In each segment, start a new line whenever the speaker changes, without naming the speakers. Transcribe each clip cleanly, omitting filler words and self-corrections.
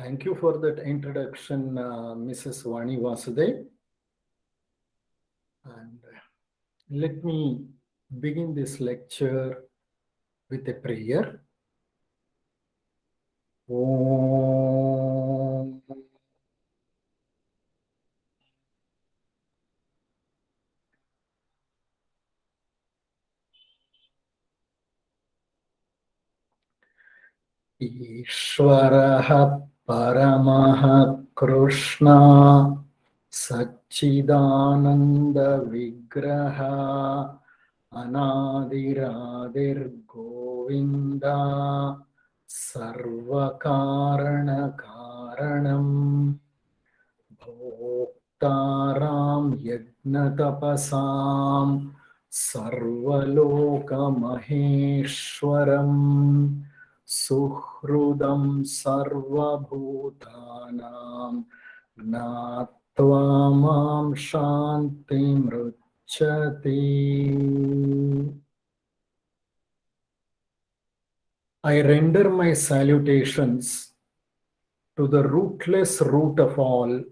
Thank you for that introduction, Mrs. Vani Vasudev. And let me begin this lecture with a prayer. Om. Ishvaraha Paramaha Krishna Satchidananda Vigraha Anadiradir Govinda Sarvakarana Karanam Bhoktaram Yagnatapasam Sarvaloka Maheshwaram Suhrudam Sarvabhutanam Gnatva Mam Shantim Ruchati. I render my salutations to the rootless root of all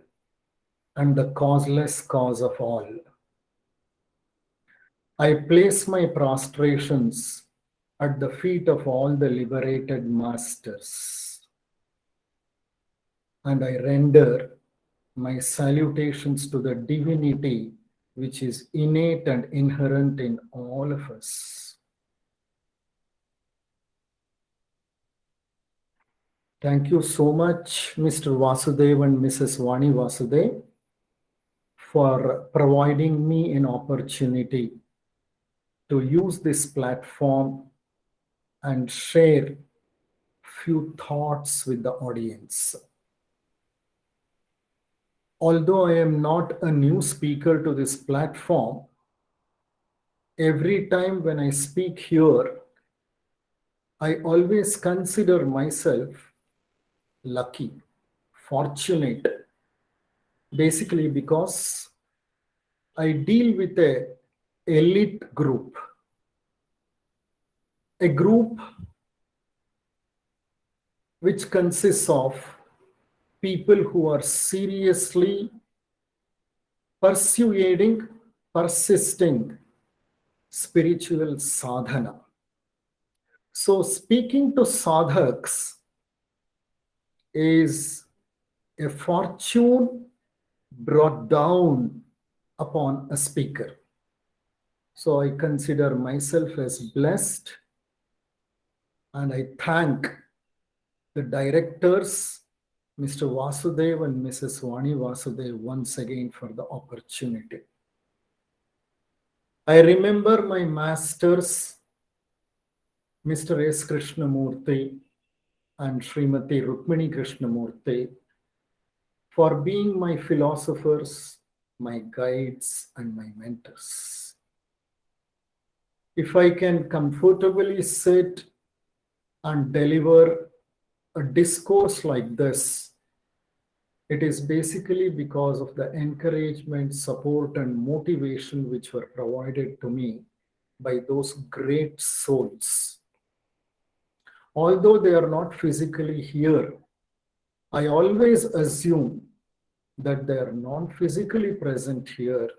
and the causeless cause of all. I place my prostrations at the feet of all the liberated masters. And I render my salutations to the divinity which is innate and inherent in all of us. Thank you so much, Mr. Vasudev and Mrs. Vani Vasudev, for providing me an opportunity to use this platform and share few thoughts with the audience. Although I am not a new speaker to this platform, every time when I speak here, I always consider myself lucky, fortunate, basically because I deal with an elite group, a group which consists of people who are seriously persisting spiritual sadhana. So speaking to sadhaks is a fortune brought down upon a speaker. So I consider myself as blessed, and I thank the directors, Mr. Vasudev and Mrs. Vani Vasudev, once again for the opportunity. I remember my masters, Mr. S. Krishnamurti and Srimati Rukmini Krishnamurti, for being my philosophers, my guides, and my mentors. If I can comfortably sit and deliver a discourse like this, it is basically because of the encouragement, support, and motivation which were provided to me by those great souls. Although they are not physically here, I always assume that they are non-physically present here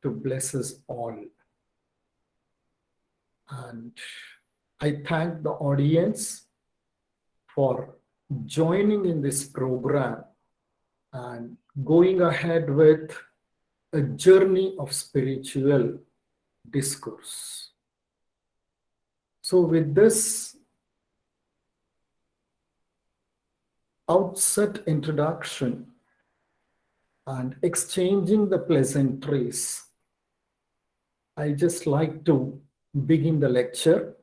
to bless us all. And I thank the audience for joining in this program and going ahead with a journey of spiritual discourse. So with this outset introduction and exchanging the pleasantries, I just like to begin the lecture.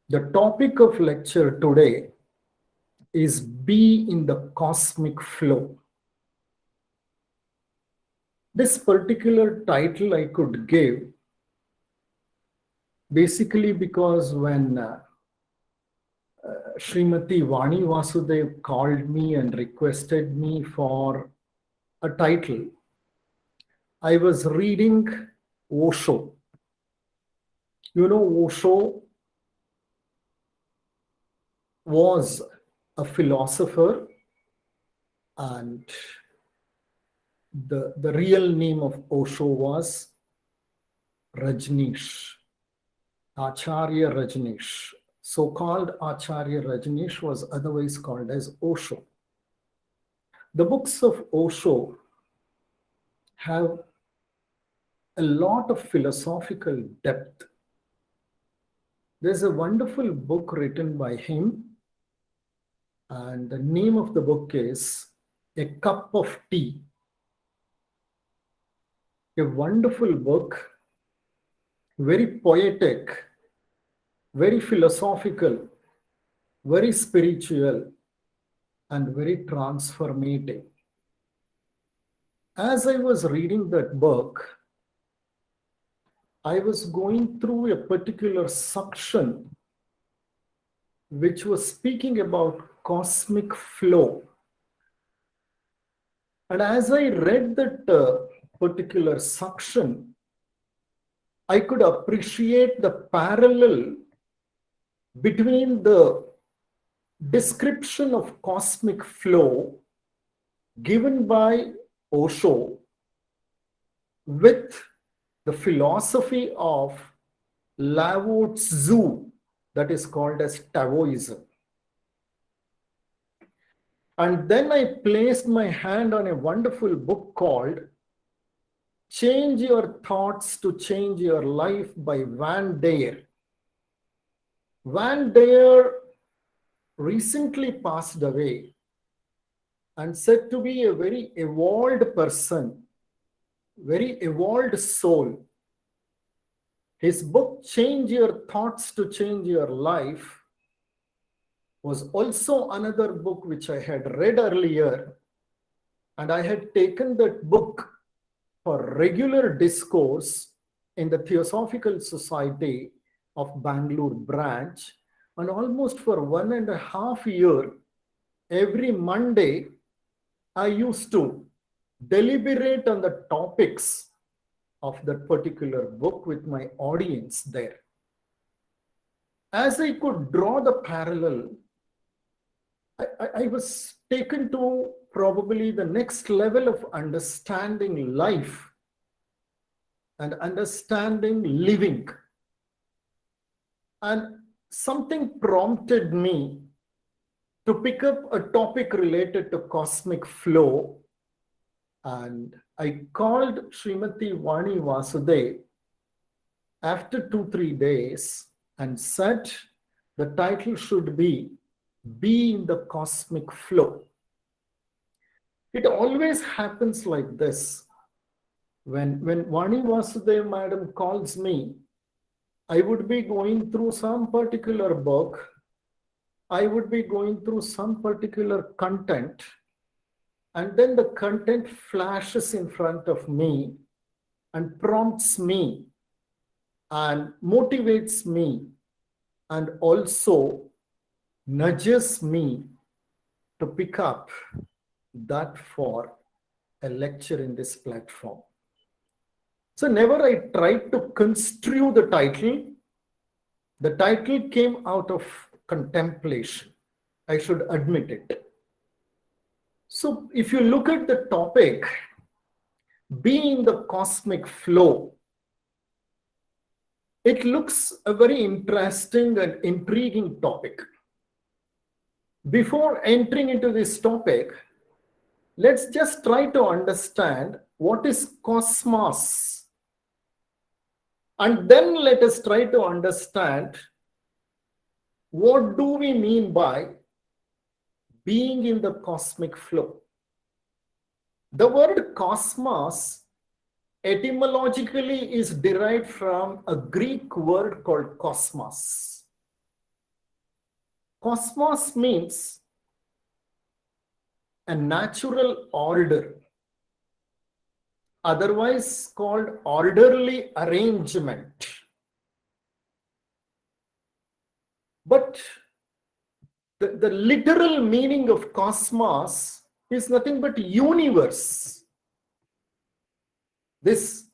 The topic of lecture today is Be in the Cosmic Flow. This particular title I could give basically because when Srimati Vani Vasudev called me and requested me for a title, I was reading Osho. You know, Osho was a philosopher, and the real name of Osho was Rajneesh, Acharya Rajneesh. So-called Acharya Rajneesh was otherwise called as Osho. The books of Osho have a lot of philosophical depth. There's a wonderful book written by him, and the name of the book is A Cup of Tea. A wonderful book, very poetic, very philosophical, very spiritual, and very transformative. As I was reading that book, I was going through a particular section which was speaking about cosmic flow. And as I read that particular section, I could appreciate the parallel between the description of cosmic flow given by Osho with the philosophy of Lao Tzu, that is called as Taoism. And then I placed my hand on a wonderful book called Change Your Thoughts to Change Your Life by Van Dyer. Van Dyer recently passed away and said to be a very evolved person, very evolved soul. His book, Change Your Thoughts to Change Your Life, was also another book which I had read earlier, and I had taken that book for regular discourse in the Theosophical Society of Bangalore branch, and almost for 1.5 years, every Monday, I used to deliberate on the topics of that particular book with my audience there. As I could draw the parallel, I was taken to probably the next level of understanding life and understanding living. And something prompted me to pick up a topic related to cosmic flow. And I called Srimati Vani Vasudev after 2-3 days and said the title should be in the Cosmic Flow. It always happens like this. When Vani Vasudev madam calls me, I would be going through some particular book, I would be going through some particular content, and then the content flashes in front of me and prompts me and motivates me and also nudges me to pick up that for a lecture in this platform. So never I tried to construe the title. The title came out of contemplation. I should admit it. So if you look at the topic, being the cosmic flow, it looks a very interesting and intriguing topic. Before entering into this topic, let's just try to understand what is cosmos. And then let us try to understand what do we mean by being in the cosmic flow. The word cosmos etymologically is derived from a Greek word called kosmos. Cosmos means a natural order, otherwise called orderly arrangement. But the literal meaning of cosmos is nothing but universe. This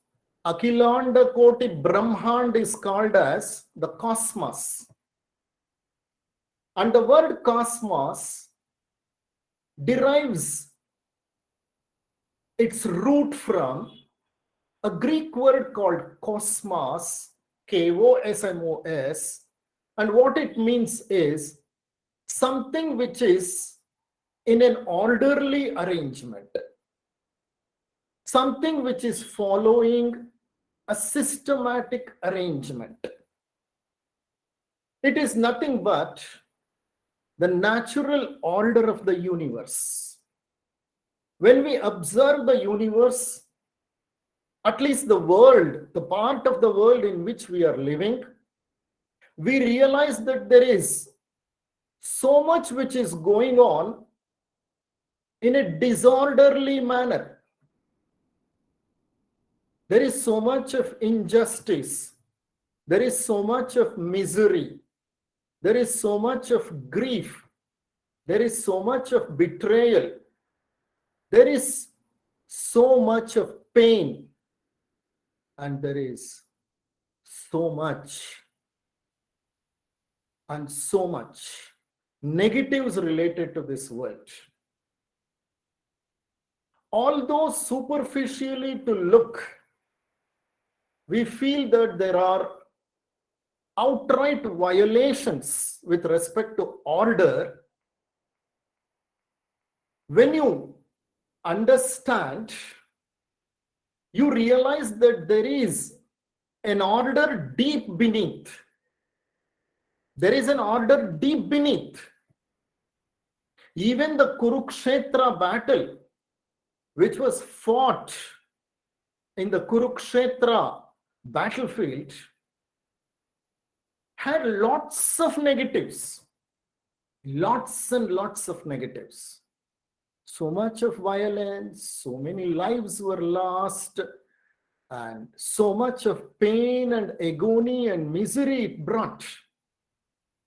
Akhilanda Koti Brahmand is called as the cosmos. And the word cosmos derives its root from a Greek word called cosmos, Kosmos, and what it means is something which is in an orderly arrangement, something which is following a systematic arrangement. It is nothing but the natural order of the universe. When we observe the universe, at least the world, the part of the world in which we are living, we realize that there is so much which is going on in a disorderly manner. There is so much of injustice. There is so much of misery. There is so much of grief. There is so much of betrayal. There is so much of pain. And there is so much and so much negatives related to this world. Although superficially to look, we feel that there are outright violations with respect to order. When you understand, you realize that there is an order deep beneath. There is an order deep beneath. Even the Kurukshetra battle, which was fought in the Kurukshetra battlefield, had lots of negatives. Lots and lots of negatives. So much of violence, so many lives were lost, and so much of pain and agony and misery it brought.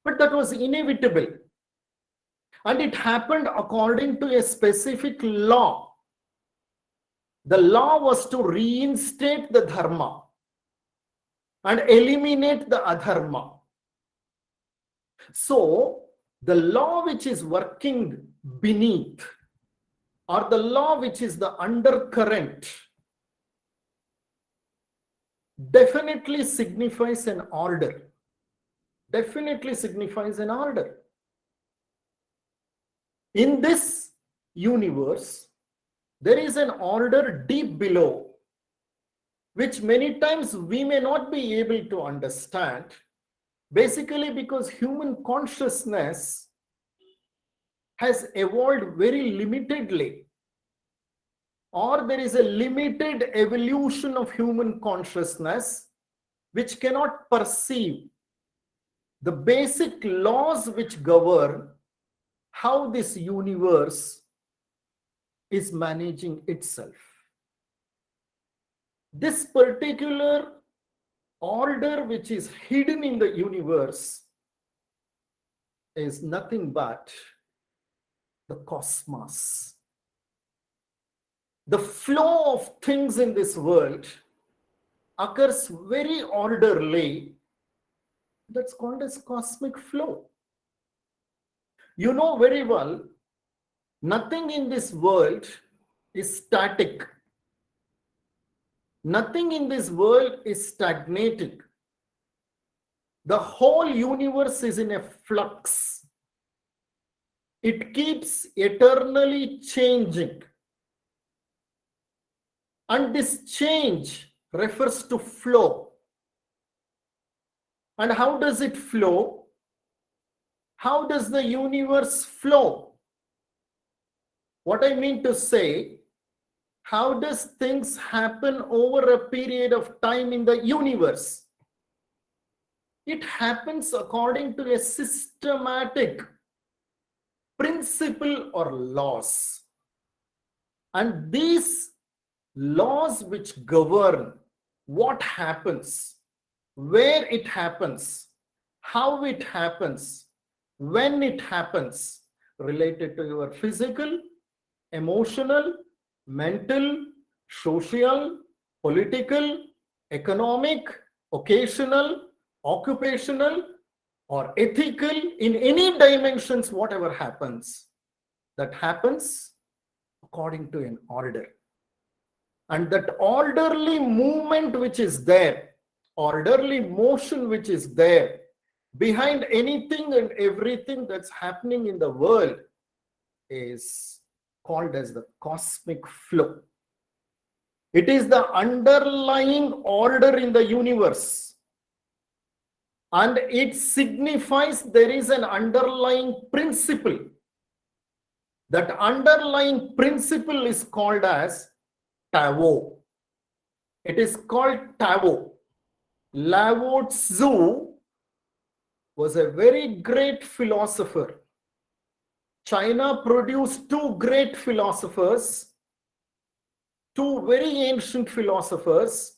But that was inevitable. And it happened according to a specific law. The law was to reinstate the dharma and eliminate the adharma. So, the law which is working beneath, or the law which is the undercurrent, definitely signifies an order. Definitely signifies an order. In this universe, there is an order deep below, which many times we may not be able to understand, basically because human consciousness has evolved very limitedly, or there is a limited evolution of human consciousness which cannot perceive the basic laws which govern how this universe is managing itself. This particular order which is hidden in the universe is nothing but the cosmos. The flow of things in this world occurs very orderly. That's called as cosmic flow. You know very well, nothing in this world is static. Nothing in this world is stagnating. The whole universe is in a flux. It keeps eternally changing. And this change refers to flow. And how does it flow? How does the universe flow? What I mean to say, how does things happen over a period of time in the universe? It happens according to a systematic principle or laws. And these laws which govern what happens, where it happens, how it happens, when it happens, related to your physical, emotional, mental, social, political, economic, occasional, occupational, or ethical, in any dimensions, whatever happens, that happens according to an order. And that orderly movement which is there, orderly motion which is there, behind anything and everything that's happening in the world is called as the cosmic flow. It is the underlying order in the universe. And it signifies there is an underlying principle. That underlying principle is called as Tao. It is called Tao. Lao Tzu was a very great philosopher. China produced two great philosophers, two very ancient philosophers.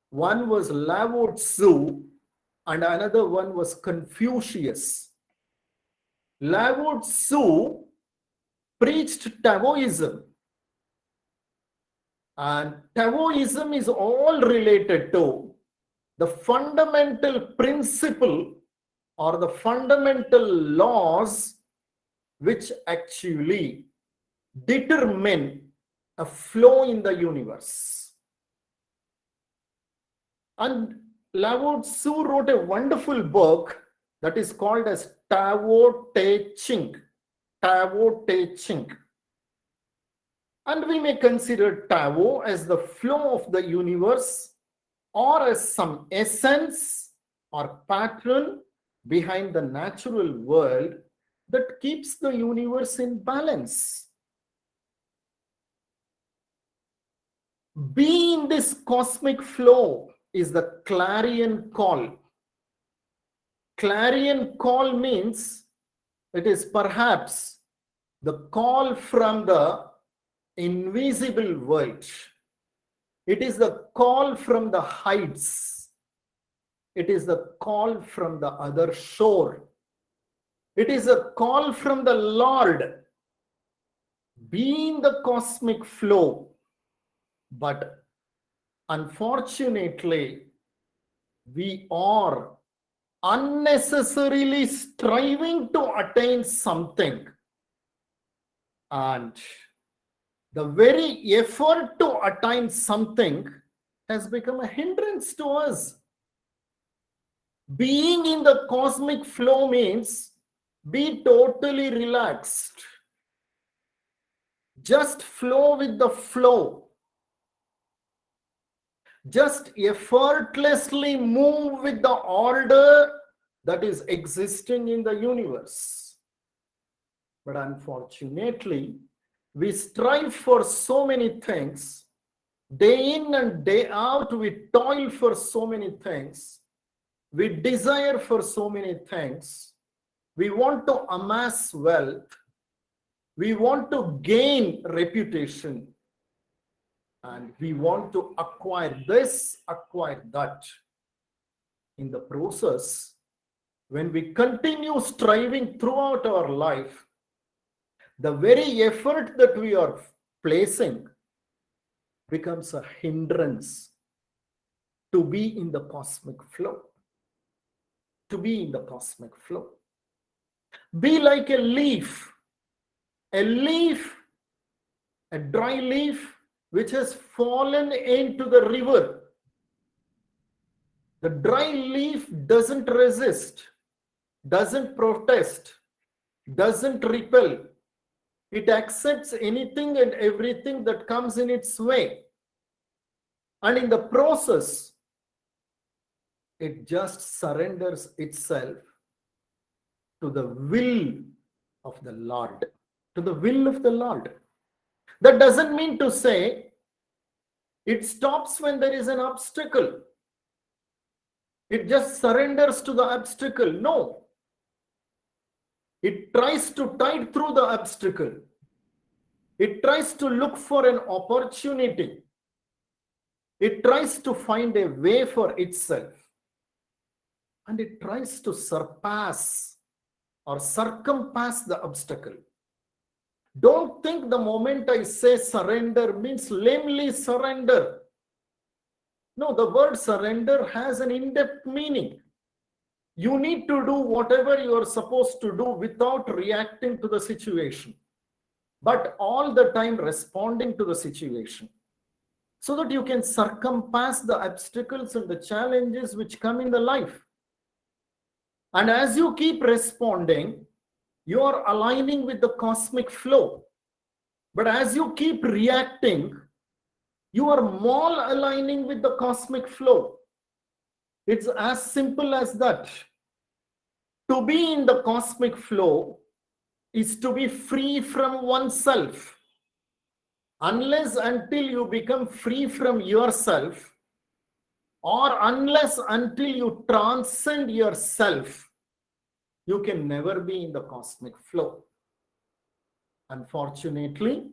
One was Lao Tzu and another one was Confucius. Lao Tzu preached Taoism. And Taoism is all related to the fundamental principle or the fundamental laws which actually determine a flow in the universe. And Lao Tzu wrote a wonderful book that is called as Tao Te Ching. Tao Te Ching. And we may consider Tao as the flow of the universe or as some essence or pattern behind the natural world that keeps the universe in balance. Being this cosmic flow is the clarion call. Clarion call means it is perhaps the call from the invisible world. It is the call from the heights. It is the call from the other shore. It is a call from the Lord, being the cosmic flow. But unfortunately, we are unnecessarily striving to attain something. And the very effort to attain something has become a hindrance to us. Being in the cosmic flow means be totally relaxed. Just flow with the flow. Just effortlessly move with the order that is existing in the universe. But unfortunately, we strive for so many things. Day in and day out, we toil for so many things. We desire for so many things. We want to amass wealth. We want to gain reputation. And we want to acquire this, acquire that. In the process, when we continue striving throughout our life, the very effort that we are placing becomes a hindrance to be in the cosmic flow. To be in the cosmic flow. Be like a leaf. A leaf, a dry leaf, which has fallen into the river. The dry leaf doesn't resist, doesn't protest, doesn't repel. It accepts anything and everything that comes in its way. And in the process, it just surrenders itself to the will of the Lord. To the will of the Lord. That doesn't mean to say it stops when there is an obstacle. It just surrenders to the obstacle. No. It tries to tide through the obstacle. It tries to look for an opportunity. It tries to find a way for itself. And it tries to surpass or circumpass the obstacle. Don't think the moment I say surrender means lamely surrender. No, the word surrender has an in-depth meaning. You need to do whatever you are supposed to do without reacting to the situation. but all the time responding to the situation, so that you can circumpass the obstacles and the challenges which come in the life. And as you keep responding, you are aligning with the cosmic flow. But as you keep reacting, you are mal-aligning with the cosmic flow. It's as simple as that. To be in the cosmic flow is to be free from oneself. Unless until you become free from yourself, or unless until you transcend yourself, you can never be in the cosmic flow. Unfortunately,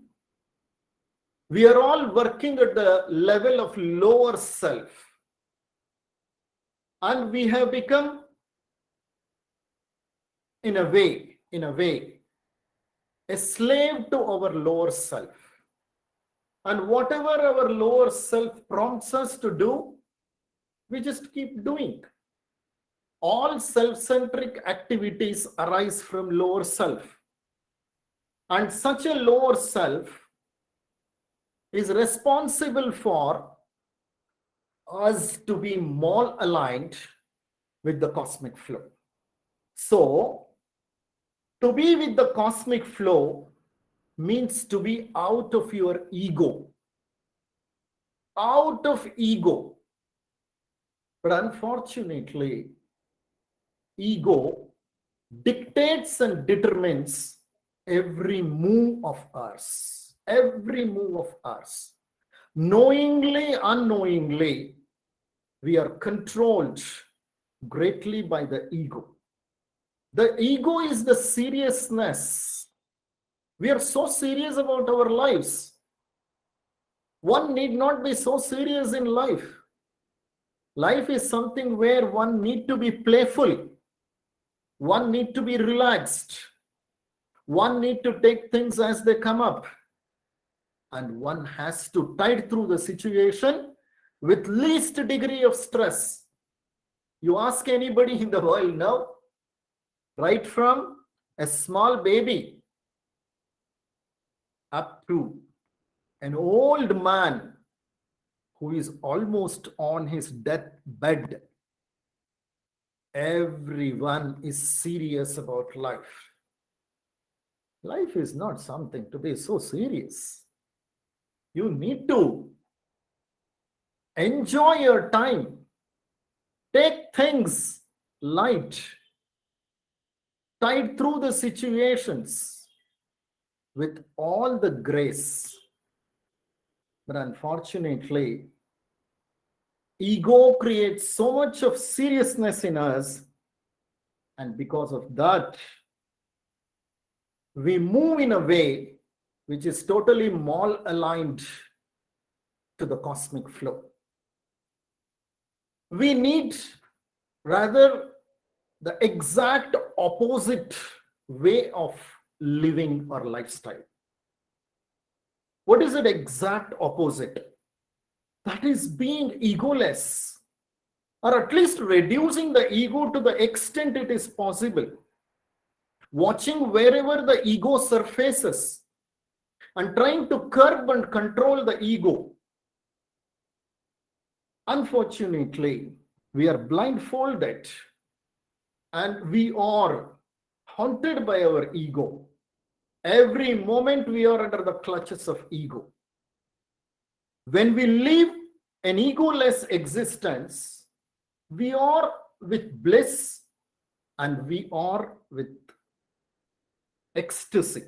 we are all working at the level of lower self, and we have become, in a way, a slave to our lower self. And whatever our lower self prompts us to do, we just keep doing. All self-centric activities arise from lower self. And such a lower self is responsible for us to be more aligned with the cosmic flow. So, to be with the cosmic flow means to be out of your ego. Out of ego. But unfortunately, ego dictates and determines every move of ours. Every move of ours. Knowingly, unknowingly, we are controlled greatly by the ego. The ego is the seriousness. We are so serious about our lives. One need not be so serious in life. Life is something where one need to be playful. One need to be relaxed. One need to take things as they come up. And one has to tide through the situation with least degree of stress. You ask anybody in the world now, right from a small baby up to an old man who is almost on his deathbed, everyone is serious about life. Life is not something to be so serious. You need to enjoy your time. Take things light. Tide through the situations with all the grace. But unfortunately, ego creates so much of seriousness in us, and because of that, we move in a way which is totally mal-aligned to the cosmic flow. We need rather the exact opposite way of living or lifestyle. What is it exact opposite? That is being egoless, or at least reducing the ego to the extent it is possible. Watching wherever the ego surfaces and trying to curb and control the ego. Unfortunately, we are blindfolded and we are haunted by our ego. Every moment we are under the clutches of ego. When we live an egoless existence, we are with bliss and we are with ecstasy.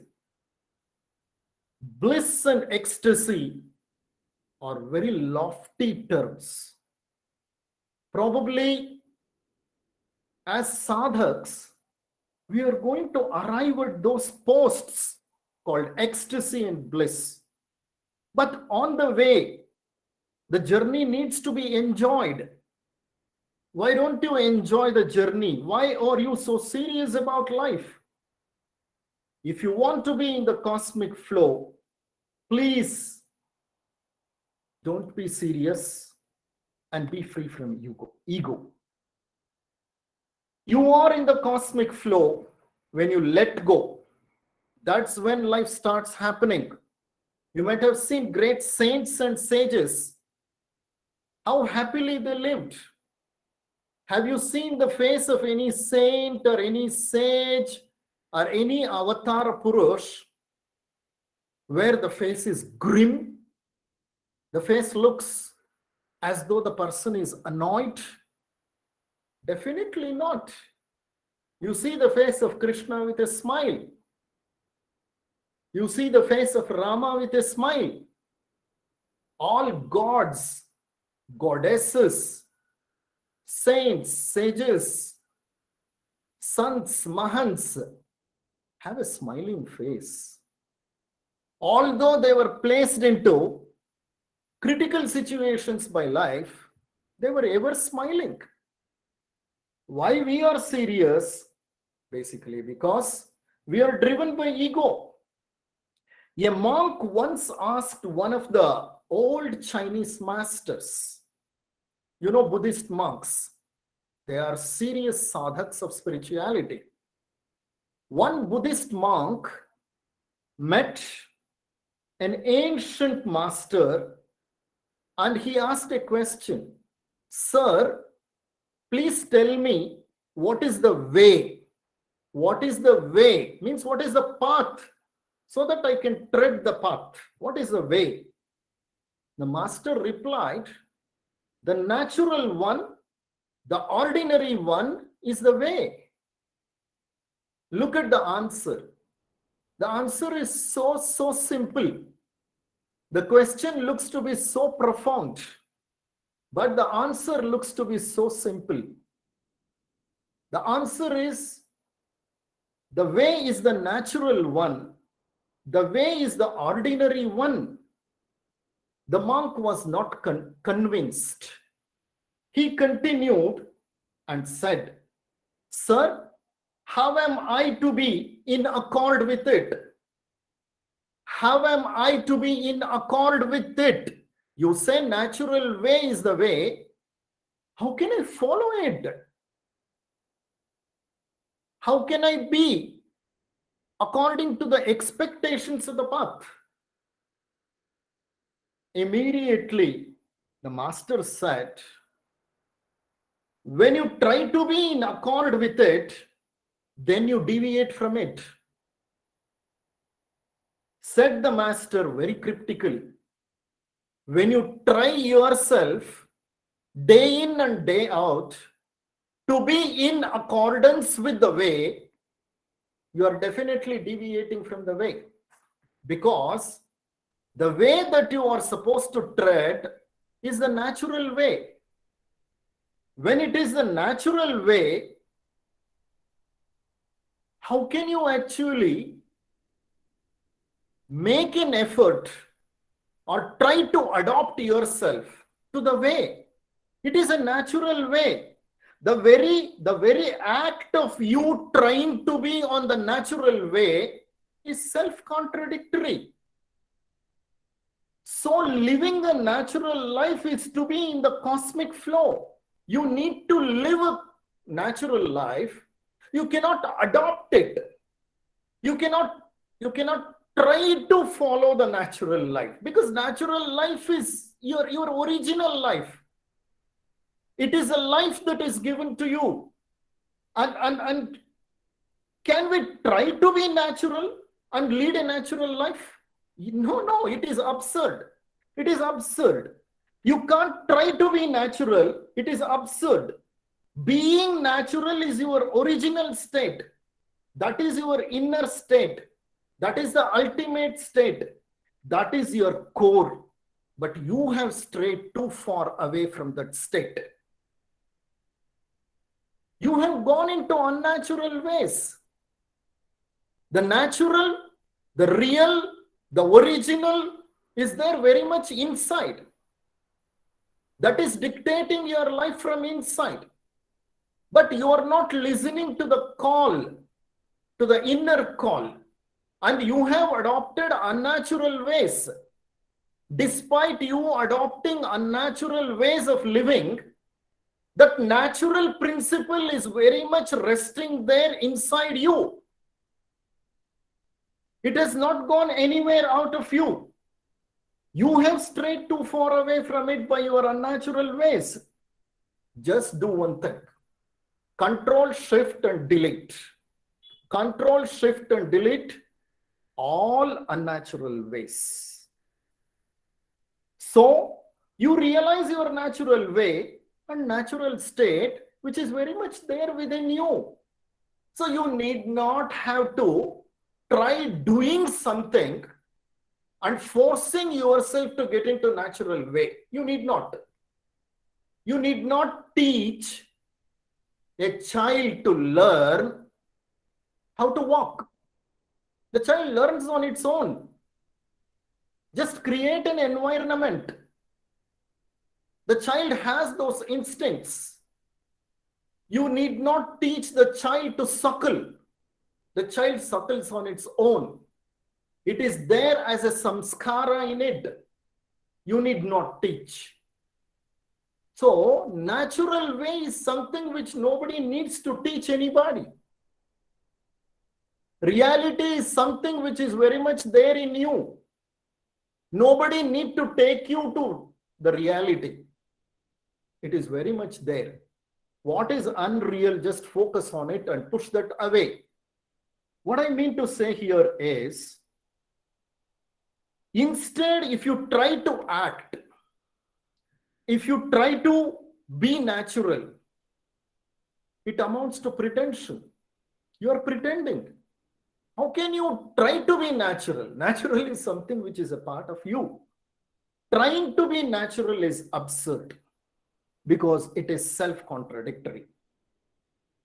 Bliss and ecstasy are very lofty terms. Probably as sadhaks, we are going to arrive at those posts called ecstasy and bliss. But on the way, the journey needs to be enjoyed. Why don't you enjoy the journey? Why are you so serious about life? If you want to be in the cosmic flow, please don't be serious and be free from ego. You are in the cosmic flow when you let go. That's when life starts happening. You might have seen great saints and sages, how happily they lived. Have you seen the face of any saint or any sage or any avatar Purush where the face is grim? The face looks as though the person is annoyed? Definitely not. You see the face of Krishna with a smile. You see the face of Rama with a smile. All gods, goddesses, saints, sages, sants, mahants have a smiling face. Although they were placed into critical situations by life, they were ever smiling. Why we are serious? Basically because we are driven by ego. A monk once asked one of the old Chinese masters, you know, Buddhist monks, they are serious sadhaks of spirituality. One Buddhist monk met an ancient master and he asked a question. Sir, please tell me what is the way? What is the way? Means what is the path? So that I can tread the path. What is the way? The master replied, the natural one, the ordinary one is the way. Look at the answer. The answer is so simple. The question looks to be so profound, but the answer looks to be so simple. The answer is, the way is the natural one. The way is the ordinary one. The monk was not convinced. He continued and said, Sir, how am I to be in accord with it? How am I to be in accord with it? You say natural way is the way. How can I follow it? How can I be according to the expectations of the path? Immediately, the master said, when you try to be in accord with it, then you deviate from it. Said the master very cryptically, when you try yourself day in and day out to be in accordance with the way, you are definitely deviating from the way. Because the way that you are supposed to tread is the natural way. When it is the natural way, how can you actually make an effort or try to adopt yourself to the way? It is a natural way. The very act of you trying to be on the natural way is self-contradictory. So living the natural life is to be in the cosmic flow. You need to live a natural life. You cannot adopt it. You cannot try to follow the natural life, because natural life is your original life. It is a life that is given to you. And can we try to be natural and lead a natural life? No, it is absurd. It is absurd. You can't try to be natural. It is absurd. Being natural is your original state. That is your inner state. That is the ultimate state. That is your core. But you have strayed too far away from that state. You have gone into unnatural ways. The natural, the real, the original is there very much inside. That is dictating your life from inside. But you are not listening to the call, to the inner call. And you have adopted unnatural ways. Despite you adopting unnatural ways of living, that natural principle is very much resting there inside you. It has not gone anywhere out of you. You have strayed too far away from it by your unnatural ways. Just do one thing. Control, shift, and delete. Control, shift, and delete all unnatural ways. So, you realize your natural way and natural state, which is very much there within you. So, you need not have to try doing something and forcing yourself to get into natural way. You need not. You need not teach a child to learn how to walk. The child learns on its own. Just create an environment. The child has those instincts. You need not teach the child to suckle. The child suckles on its own. It is there as a samskara in it. You need not teach. So, natural way is something which nobody needs to teach anybody. Reality is something which is very much there in you. Nobody needs to take you to the reality. It is very much there. What is unreal, just focus on it and push that away. What I mean to say here is, instead, if you try to act, if you try to be natural, it amounts to pretension. You are pretending. How can you try to be natural? Natural is something which is a part of you. Trying to be natural is absurd because it is self-contradictory.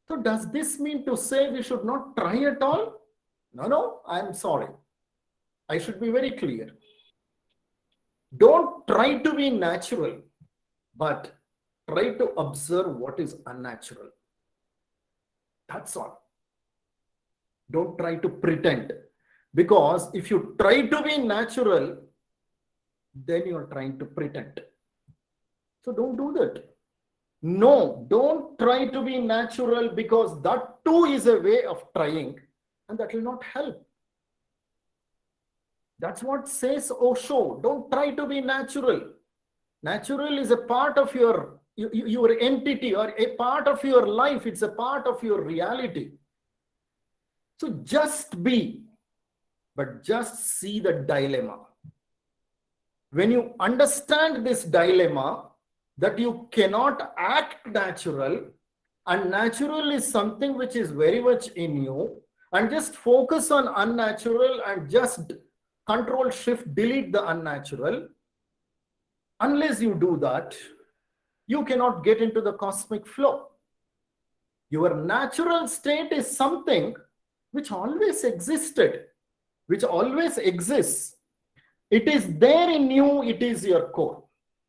So does this mean to say we should not try at all? No, I'm sorry. I should be very clear. Don't try to be natural, but try to observe what is unnatural. That's all. Don't try to pretend. Because if you try to be natural, then you're trying to pretend. So don't do that. No, don't try to be natural, because that too is a way of trying, and that will not help. That's what says Osho. Don't try to be natural. Natural is a part of your entity, or a part of your life. It's a part of your reality. So just be, but just see the dilemma. When you understand this dilemma, that you cannot act natural, and natural is something which is very much in you, and just focus on unnatural and just control, shift, delete the unnatural. Unless you do that, you cannot get into the cosmic flow. Your natural state is something which always existed, which always exists. It is there in you. It is your core.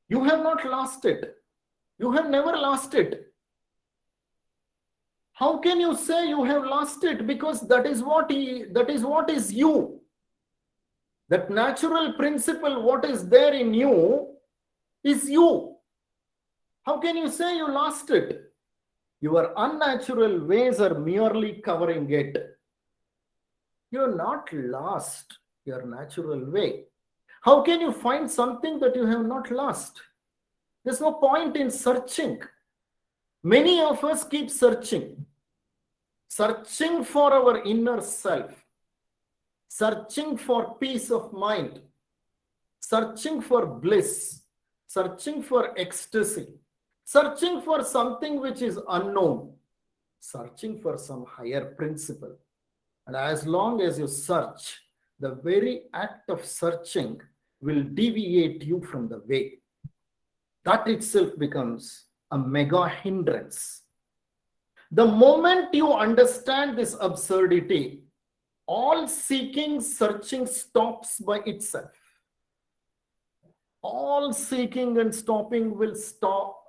You have not lost it. You have never lost it. How can you say you have lost it? Because that is what is you. That natural principle, what is there in you, is you. How can you say you lost it? Your unnatural ways are merely covering it. You are not lost your natural way. How can you find something that you have not lost? There's no point in searching. Many of us keep searching for our inner self, searching for peace of mind, searching for bliss, searching for ecstasy, searching for something which is unknown, searching for some higher principle. And as long as you search, the very act of searching will deviate you from the way. That itself becomes a mega hindrance. The moment you understand this absurdity, all seeking, searching stops by itself. All seeking and stopping will stop.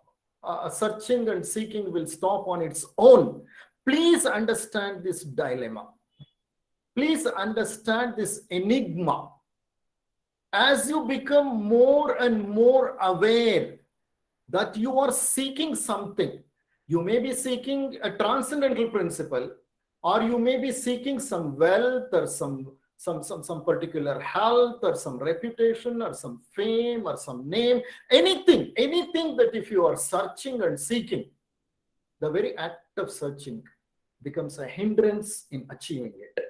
Searching and seeking will stop on its own. Please understand this dilemma. Please understand this enigma. As you become more and more aware that you are seeking something, you may be seeking a transcendental principle, or you may be seeking some wealth or some some particular health or some reputation or some fame or some name, anything that if you are searching and seeking, the very act of searching becomes a hindrance in achieving it.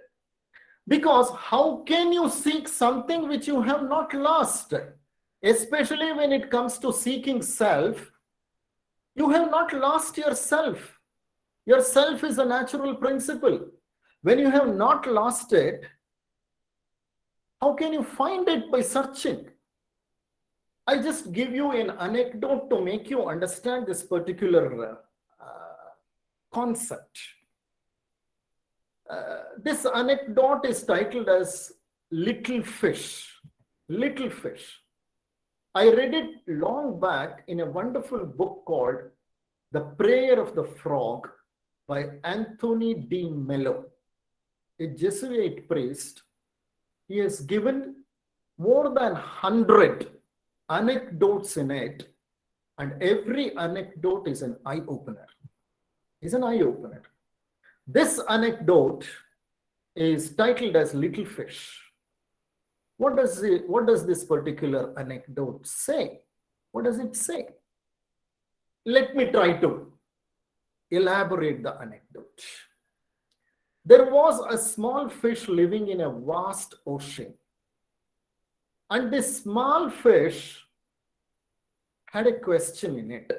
Because how can you seek something which you have not lost? Especially when it comes to seeking self, you have not lost yourself. Yourself is a natural principle. When you have not lost it, how can you find it by searching? I just give you an anecdote to make you understand this particular concept. This anecdote is titled as Little Fish. Little Fish. I read it long back in a wonderful book called The Prayer of the Frog by Anthony D. Mello, a Jesuit priest. He has given more than 100 anecdotes in it, and every anecdote is an eye-opener. This anecdote is titled as Little Fish. What does this particular anecdote say? What does it say? Let me try to elaborate the anecdote. There was a small fish living in a vast ocean. And this small fish had a question in it.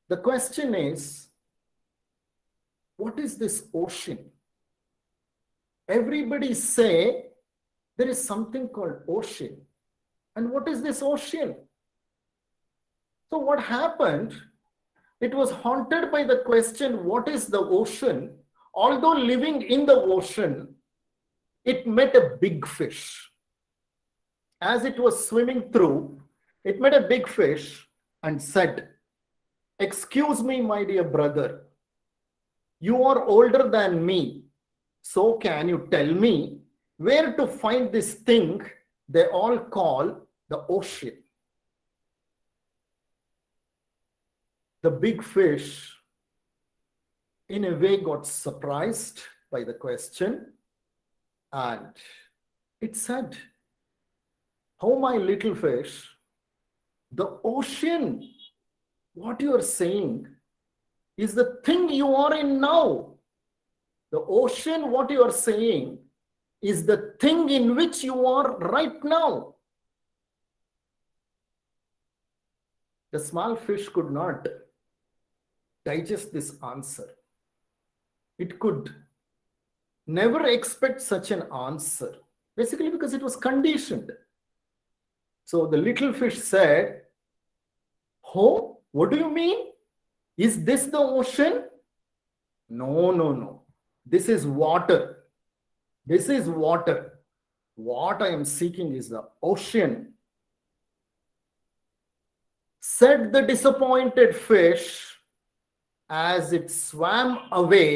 The question is, what is this ocean? Everybody say there is something called ocean. And what is this ocean? So what happened? It was haunted by the question, what is the ocean? Although living in the ocean, it met a big fish. As it was swimming through, it met a big fish and said, "Excuse me, my dear brother, you are older than me, so can you tell me where to find this thing they all call the ocean?" The big fish, in a way, got surprised by the question, and it said, "Oh, my little fish, the ocean, what you are saying, is the thing you are in now. The ocean, what you are saying, is the thing in which you are right now." The small fish could not digest this answer. It could never expect such an answer, basically because it was conditioned. So the little fish said, "Oh, what do you mean? Is this the ocean?" No. This is water. This is water. What I am seeking is the ocean," said the disappointed fish as it swam away,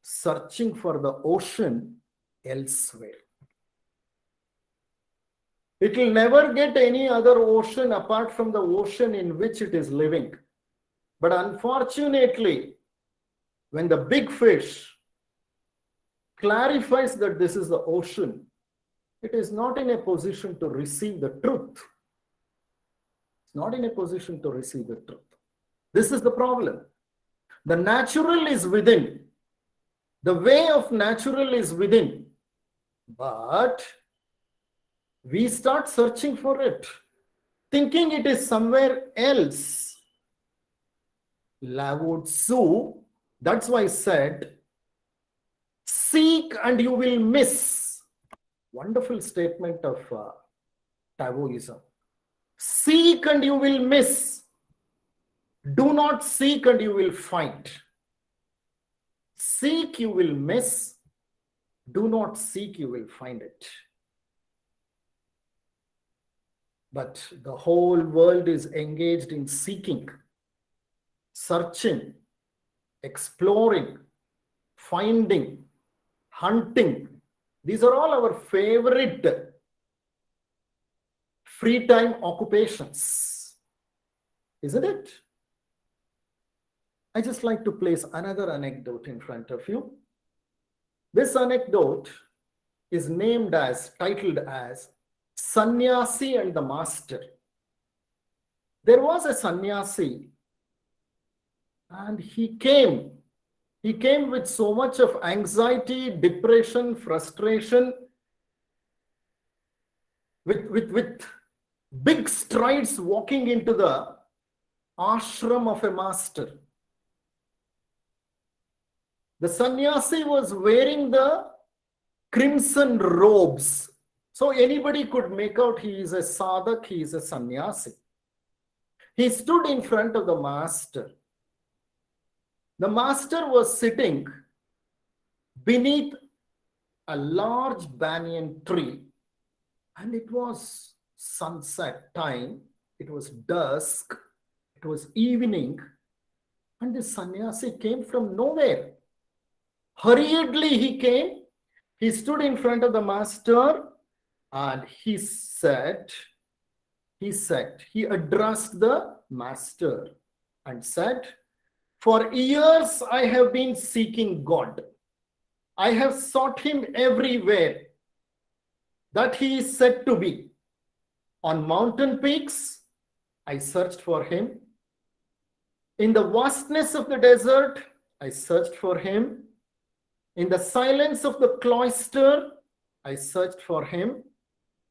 searching for the ocean elsewhere. It will never get any other ocean apart from the ocean in which it is living. But unfortunately, when the big fish clarifies that this is the ocean, it is not in a position to receive the truth. It's not in a position to receive the truth. This is the problem. The natural is within. The way of natural is within. But we start searching for it, thinking it is somewhere else. Lao Tzu, that's why I said, "Seek and you will miss." Wonderful statement of Taoism. Seek and you will miss. Do not seek and you will find. Seek, you will miss. Do not seek, you will find it. But the whole world is engaged in seeking, searching, exploring, finding, hunting. These are all our favorite free time occupations, isn't it? I just like to place another anecdote in front of you. This anecdote is titled as Sannyasi and the Master. There was a sannyasi, and he came with so much of anxiety, depression, frustration, with big strides walking into the ashram of a master. The sannyasi was wearing the crimson robes. So anybody could make out he is a sadhak, he is a sannyasi. He stood in front of the master. The master was sitting beneath a large banyan tree, and it was sunset time. It was dusk. It was evening, and the sannyasi came from nowhere. Hurriedly he came. He stood in front of the master, and he addressed the master and said, "For years I have been seeking God. I have sought him everywhere that he is said to be. On mountain peaks, I searched for him. In the vastness of the desert, I searched for him. In the silence of the cloister, I searched for him.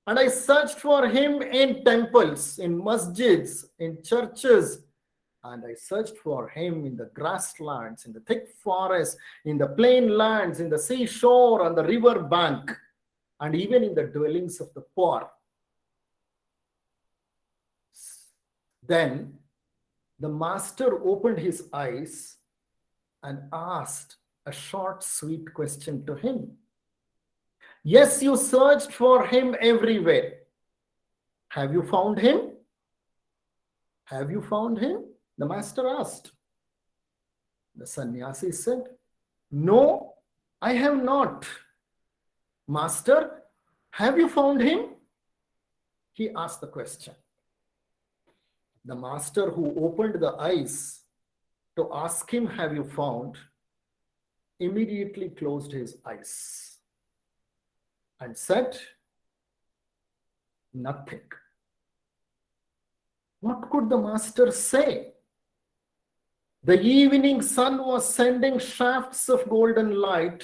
And I searched for him in temples, in masjids, in churches. And I searched for him in the grasslands, in the thick forest, in the plain lands, in the seashore, on the river bank, and even in the dwellings of the poor." Then the master opened his eyes and asked a short, sweet question to him. "Yes, you searched for him everywhere. Have you found him? Have you found him?" The master asked. The sannyasi said, "No, I have not." "Master, have you found him?" He asked the question. The master, who opened the eyes to ask him, "Have you found?" immediately closed his eyes and said, "Nothing." What could the master say? The evening sun was sending shafts of golden light.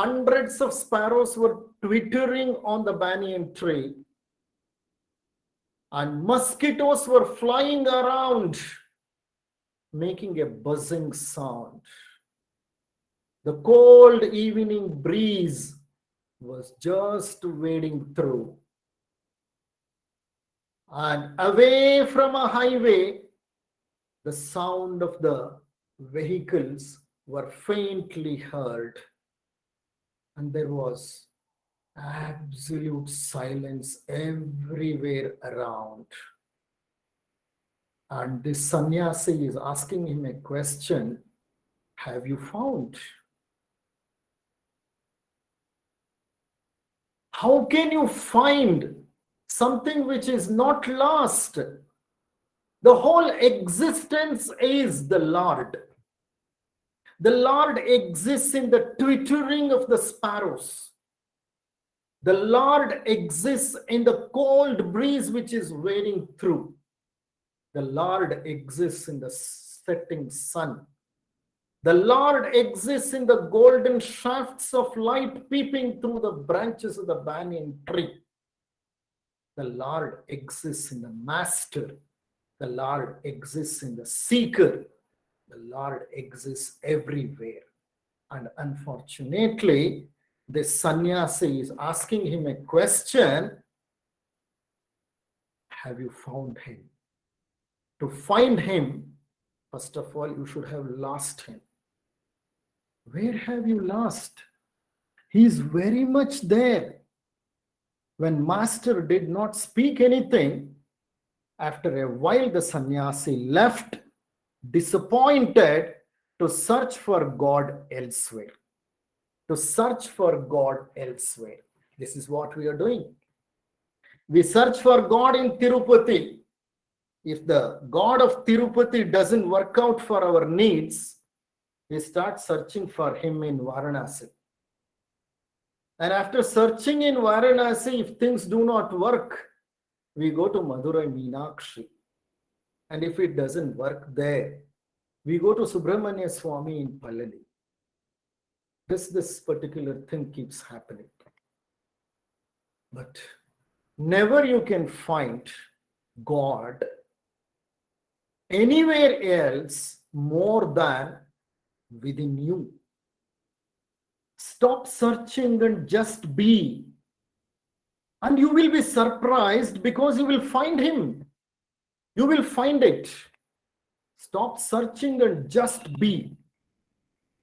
Hundreds of sparrows were twittering on the banyan tree, and mosquitoes were flying around, making a buzzing sound. The cold evening breeze was just wading through. And away from a highway, the sound of the vehicles were faintly heard. And there was absolute silence everywhere around. And this sannyasi is asking him a question: "Have you found?" How can you find something which is not lost? The whole existence is the Lord. The Lord exists in the twittering of the sparrows. The Lord exists in the cold breeze which is wading through. The Lord exists in the setting sun. The Lord exists in the golden shafts of light peeping through the branches of the banyan tree. The Lord exists in the master. The Lord exists in the seeker. The Lord exists everywhere. And unfortunately, this sannyasi is asking him a question: have you found him? To find him, first of all, you should have lost him. Where have you lost? He is very much there. When master did not speak anything, after a while the sannyasi left, disappointed, to search for God elsewhere. To search for God elsewhere. This is what we are doing. We search for God in Tirupati. If the God of Tirupati doesn't work out for our needs, we start searching for him in Varanasi. And after searching in Varanasi, if things do not work, we go to Madurai Meenakshi. And if it doesn't work there, we go to Subramanya Swami in Palani. This particular thing keeps happening. But never you can find God anywhere else more than within you. Stop searching and just be. And you will be surprised because you will find him. You will find it. Stop searching and just be.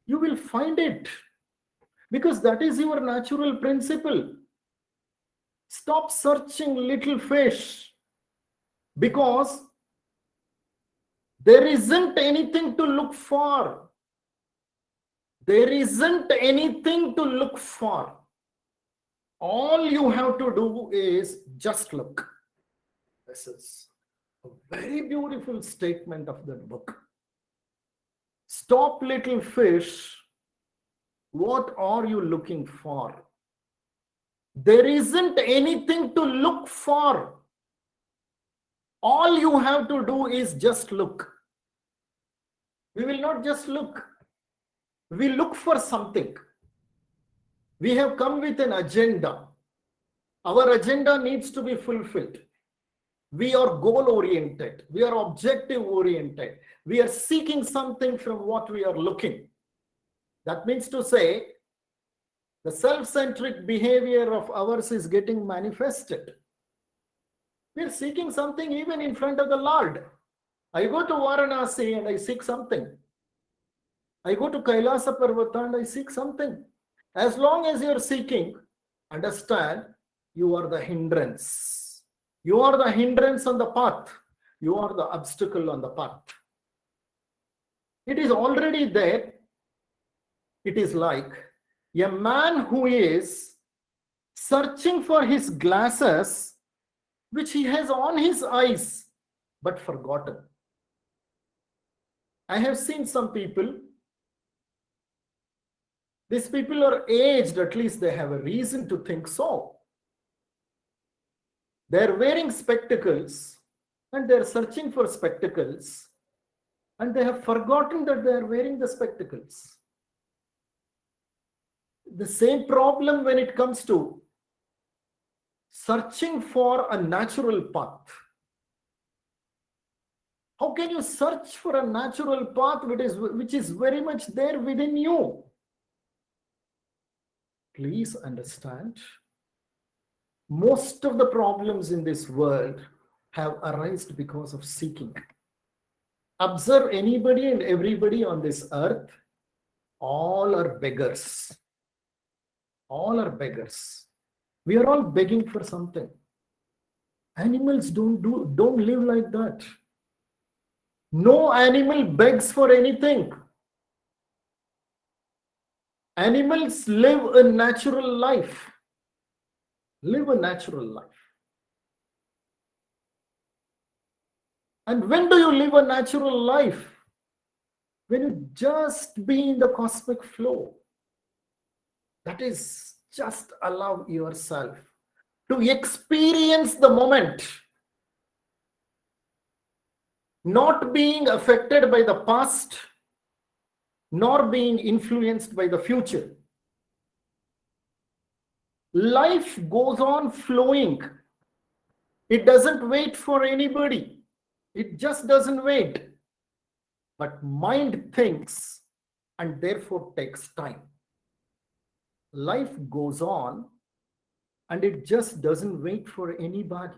You will find it. Because that is your natural principle. Stop searching, little fish. Because there isn't anything to look for. There isn't anything to look for. All you have to do is just look. This is a very beautiful statement of the book. Stop, little fish. What are you looking for? There isn't anything to look for. All you have to do is just look. We will not just look. We look for something. We have come with an agenda. Our agenda needs to be fulfilled. We are goal-oriented. We are objective-oriented. We are seeking something from what we are looking. That means to say, the self-centric behavior of ours is getting manifested. We are seeking something even in front of the Lord. I go to Varanasi and I seek something. I go to Kailasa Parvata and I seek something. As long as you are seeking, understand, you are the hindrance. You are the hindrance on the path. You are the obstacle on the path. It is already there. It is like a man who is searching for his glasses, which he has on his eyes, but forgotten. I have seen some people. These people are aged, at least they have a reason to think so. They're wearing spectacles and they're searching for spectacles and they have forgotten that they're wearing the spectacles. The same problem when it comes to searching for a natural path. How can you search for a natural path which is very much there within you? Please understand, most of the problems in this world have arisen because of seeking. Observe anybody and everybody on this earth, all are beggars. All are beggars. We are all begging for something. Animals don't live like that. No animal begs for anything. Animals live a natural life. Live a natural life. And when do you live a natural life? When you just be in the cosmic flow. That is, just allow yourself to experience the moment. Not being affected by the past, nor being influenced by the future. Life goes on flowing. It doesn't wait for anybody. It just doesn't wait. But mind thinks and therefore takes time. Life goes on and it just doesn't wait for anybody.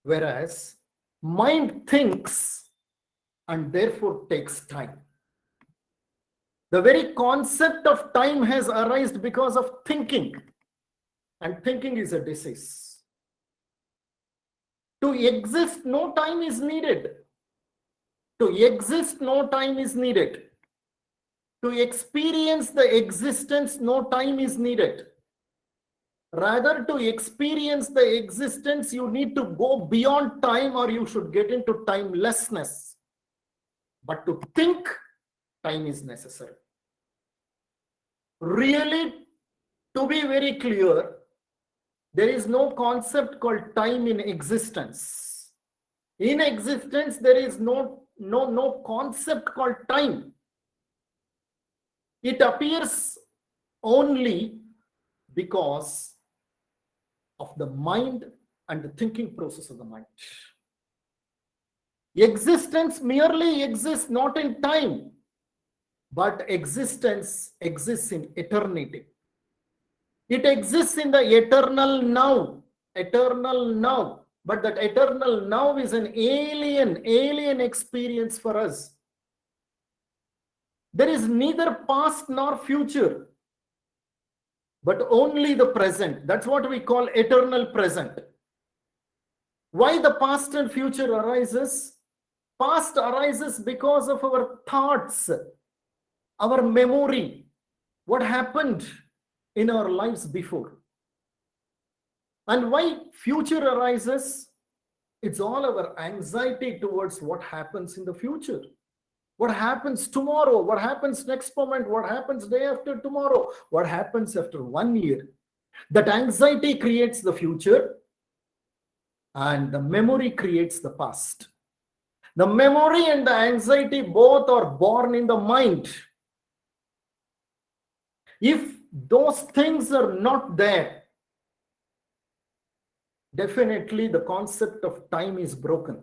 Whereas mind thinks and therefore takes time. The very concept of time has arisen because of thinking. And thinking is a disease. To exist, no time is needed. To exist, no time is needed. To experience the existence, no time is needed. Rather, to experience the existence, you need to go beyond time or you should get into timelessness. But to think, time is necessary. Really To be very clear, there is no concept called time in existence. In existence, there is no concept called time. It appears only because of the mind and the thinking process of the mind. Existence merely exists not in time, but existence exists in eternity. It exists in the eternal now, but that eternal now is an alien experience for us. There is neither past nor future, but only the present. That's what we call eternal present. Why the past and future arises? Past arises because of our thoughts, our memory, what happened in our lives before. And why future arises? It's all our anxiety towards what happens in the future. What happens tomorrow? What happens next moment? What happens day after tomorrow? What happens after 1 year? That anxiety creates the future, and the memory creates the past. The memory and the anxiety both are born in the mind. If those things are not there, definitely the concept of time is broken.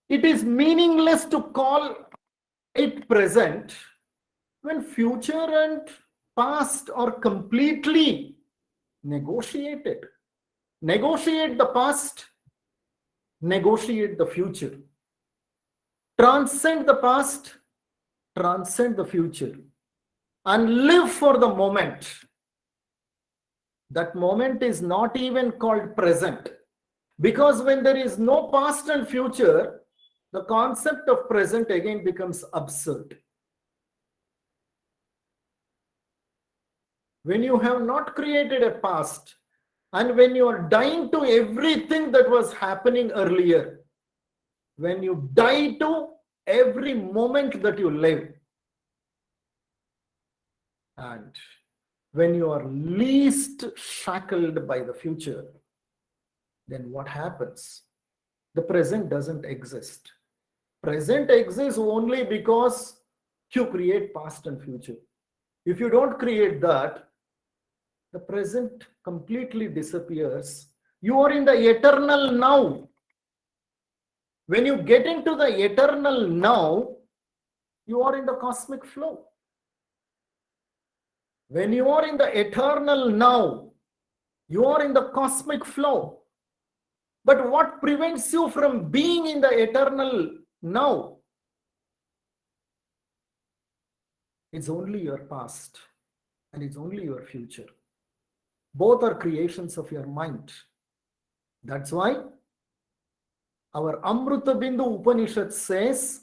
It is meaningless to call it present when future and past are completely negotiated. Negotiate the past, negotiate the future. Transcend the past, transcend the future, and live for the moment. That moment is not even called present, because when there is no past and future, the concept of present again becomes absurd. When you have not created a past, and when you are dying to everything that was happening earlier, when you die to every moment that you live, and when you are least shackled by the future, then what happens? The present doesn't exist. Present exists only because you create past and future. If you don't create that, the present completely disappears. You are in the eternal now. When you get into the eternal now, you are in the cosmic flow. When you are in the eternal now, you are in the cosmic flow. But what prevents you from being in the eternal now? It's only your past and it's only your future. Both are creations of your mind. That's why our Amruta Bindu Upanishad says,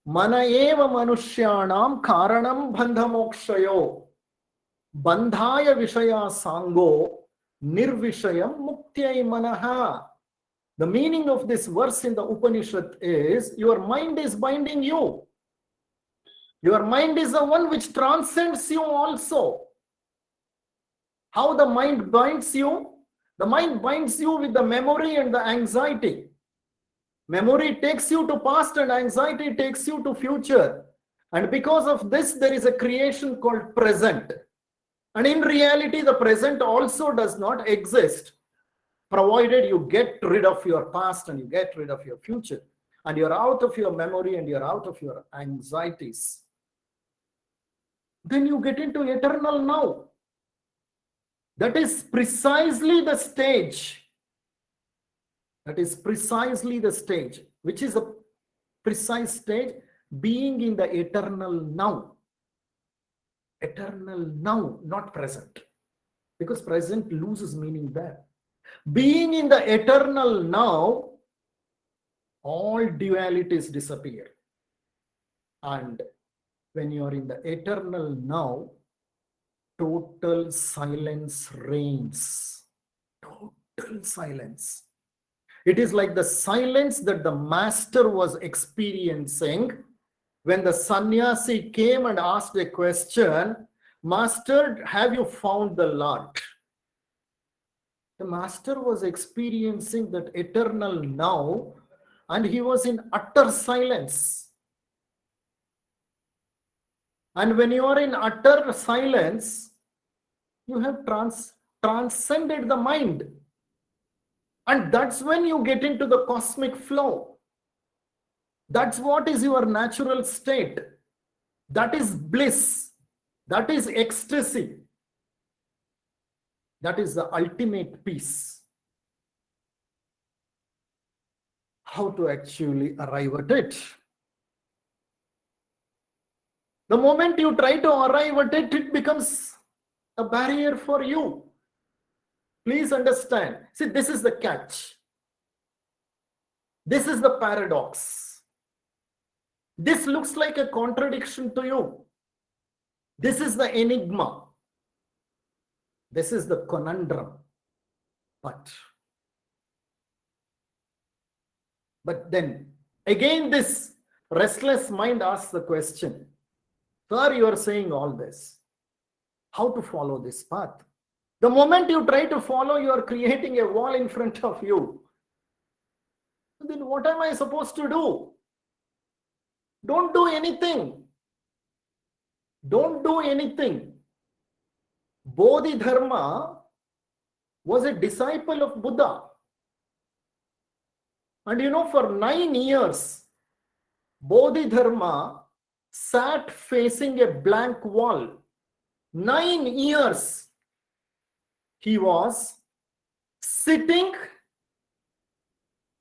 Mana eva manushyanam karanam bandhamokshayo bandhaya vishaya sango nirvishayam muktyai manaha. The meaning of this verse in the Upanishad is, your mind is binding you. Your mind is the one which transcends you also. How the mind binds you? The mind binds you with the memory and the anxiety. Memory takes you to past and anxiety takes you to future. And because of this, there is a creation called present. And in reality, the present also does not exist, provided you get rid of your past and you get rid of your future. And you're out of your memory and you're out of your anxieties. Then you get into eternal now. That is precisely the stage. That is precisely the stage. Which is a precise stage? Being in the eternal now. Eternal now, not present. Because present loses meaning there. Being in the eternal now, all dualities disappear. And when you are in the eternal now, total silence reigns. Total silence. It is like the silence that the master was experiencing when the sannyasi came and asked a question, Master, have you found the Lord? The master was experiencing that eternal now, and he was in utter silence. And when you are in utter silence, you have transcended the mind. And that's when you get into the cosmic flow. That's what is your natural state. That is bliss. That is ecstasy. That is the ultimate peace. How to actually arrive at it? The moment you try to arrive at it, it becomes a barrier for you. Please understand. See, this is the catch. This is the paradox. This looks like a contradiction to you. This is the enigma. This is the conundrum. But then, again, this restless mind asks the question, sir, you are saying all this. How to follow this path? The moment you try to follow, you are creating a wall in front of you. Then what am I supposed to do? Don't do anything. Don't do anything. Bodhidharma was a disciple of Buddha. And for 9 years, Bodhidharma sat facing a blank wall. 9 years. He was sitting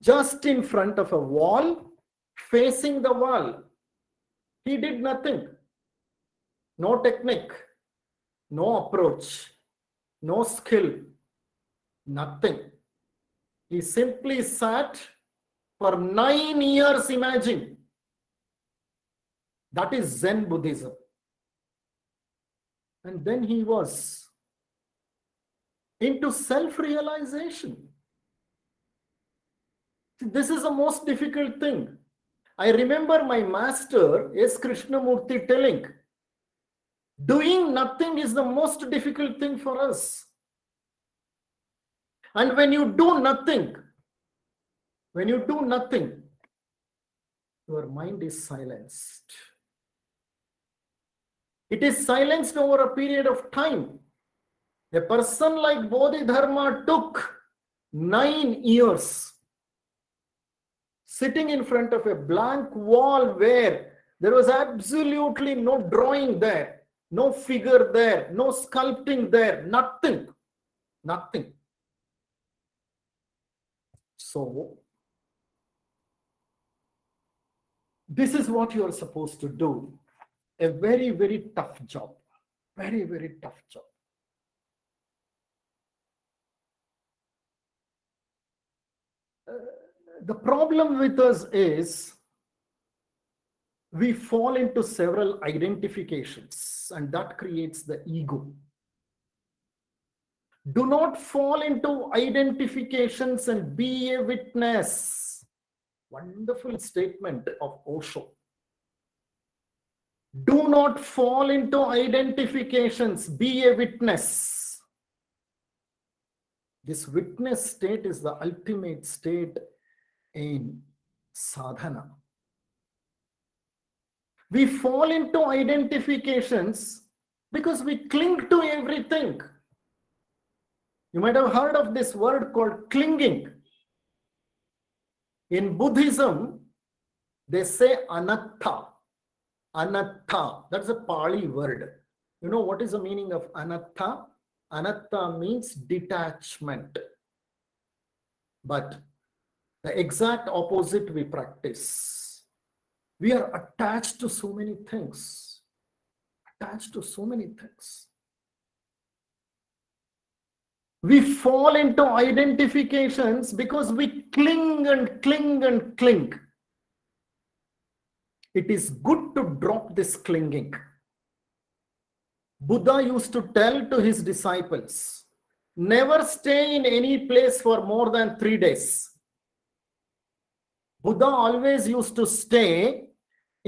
just in front of a wall, facing the wall. He did nothing. No technique, no approach, no skill, nothing. He simply sat for 9 years, imagine. That is Zen Buddhism. And then he was into self-realization. This is the most difficult thing. I remember my master, S. Krishnamurti, telling, doing nothing is the most difficult thing for us. And when you do nothing, your mind is silenced. It is silenced over a period of time. A person like Bodhidharma took 9 years sitting in front of a blank wall where there was absolutely no drawing there, no figure there, no sculpting there, nothing. So, this is what you are supposed to do. A very, very tough job. Very, very tough job. The problem with us is we fall into several identifications, and that creates the ego. Do not fall into identifications and be a witness. Wonderful statement of Osho. Do not fall into identifications, be a witness. This witness state is the ultimate state in sadhana. We fall into identifications because we cling to everything. You might have heard of this word called clinging. In Buddhism, they say anatta. Anatta, that's a Pali word. You know what is the meaning of anatta? Anatta means detachment. But the exact opposite we practice. We are attached to so many things. We fall into identifications because we cling and cling and cling. It is good to drop this clinging. Buddha used to tell to his disciples, never stay in any place for more than 3 days. Buddha always used to stay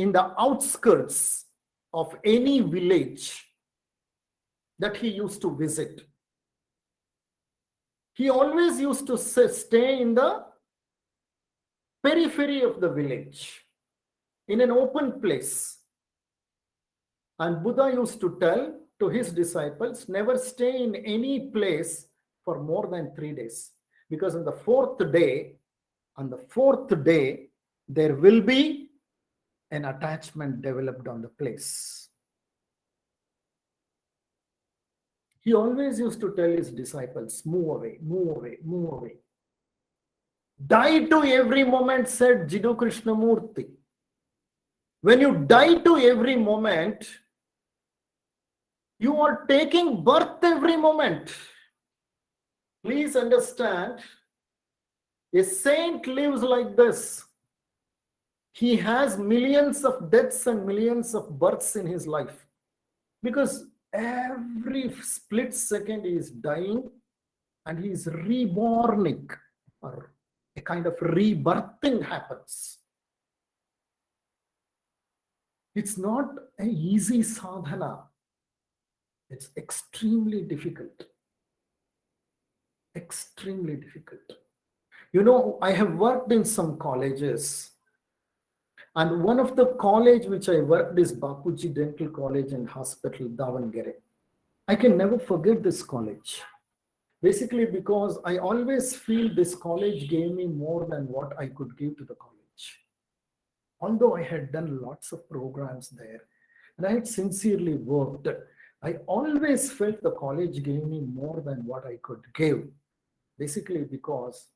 in the outskirts of any village that he used to visit. He always used to stay in the periphery of the village, in an open place. And Buddha used to tell to his disciples, never stay in any place for more than 3 days. Because on the fourth day, there will be an attachment developed on the place. He always used to tell his disciples, move away, move away, move away. Die to every moment, said Jiddu Krishnamurti. When you die to every moment, you are taking birth every moment. Please understand, a saint lives like this. He has millions of deaths and millions of births in his life. Because every split second he is dying and he is reborning, or a kind of rebirthing happens. It's not an easy sadhana. It's extremely difficult. Extremely difficult. You know, I have worked in some colleges, and one of the college which I worked is Bapuji Dental College and Hospital, Davangere. I can never forget this college. Basically because I always feel this college gave me more than what I could give to the college. Although I had done lots of programs there, and I had sincerely worked, I always felt the college gave me more than what I could give. Basically because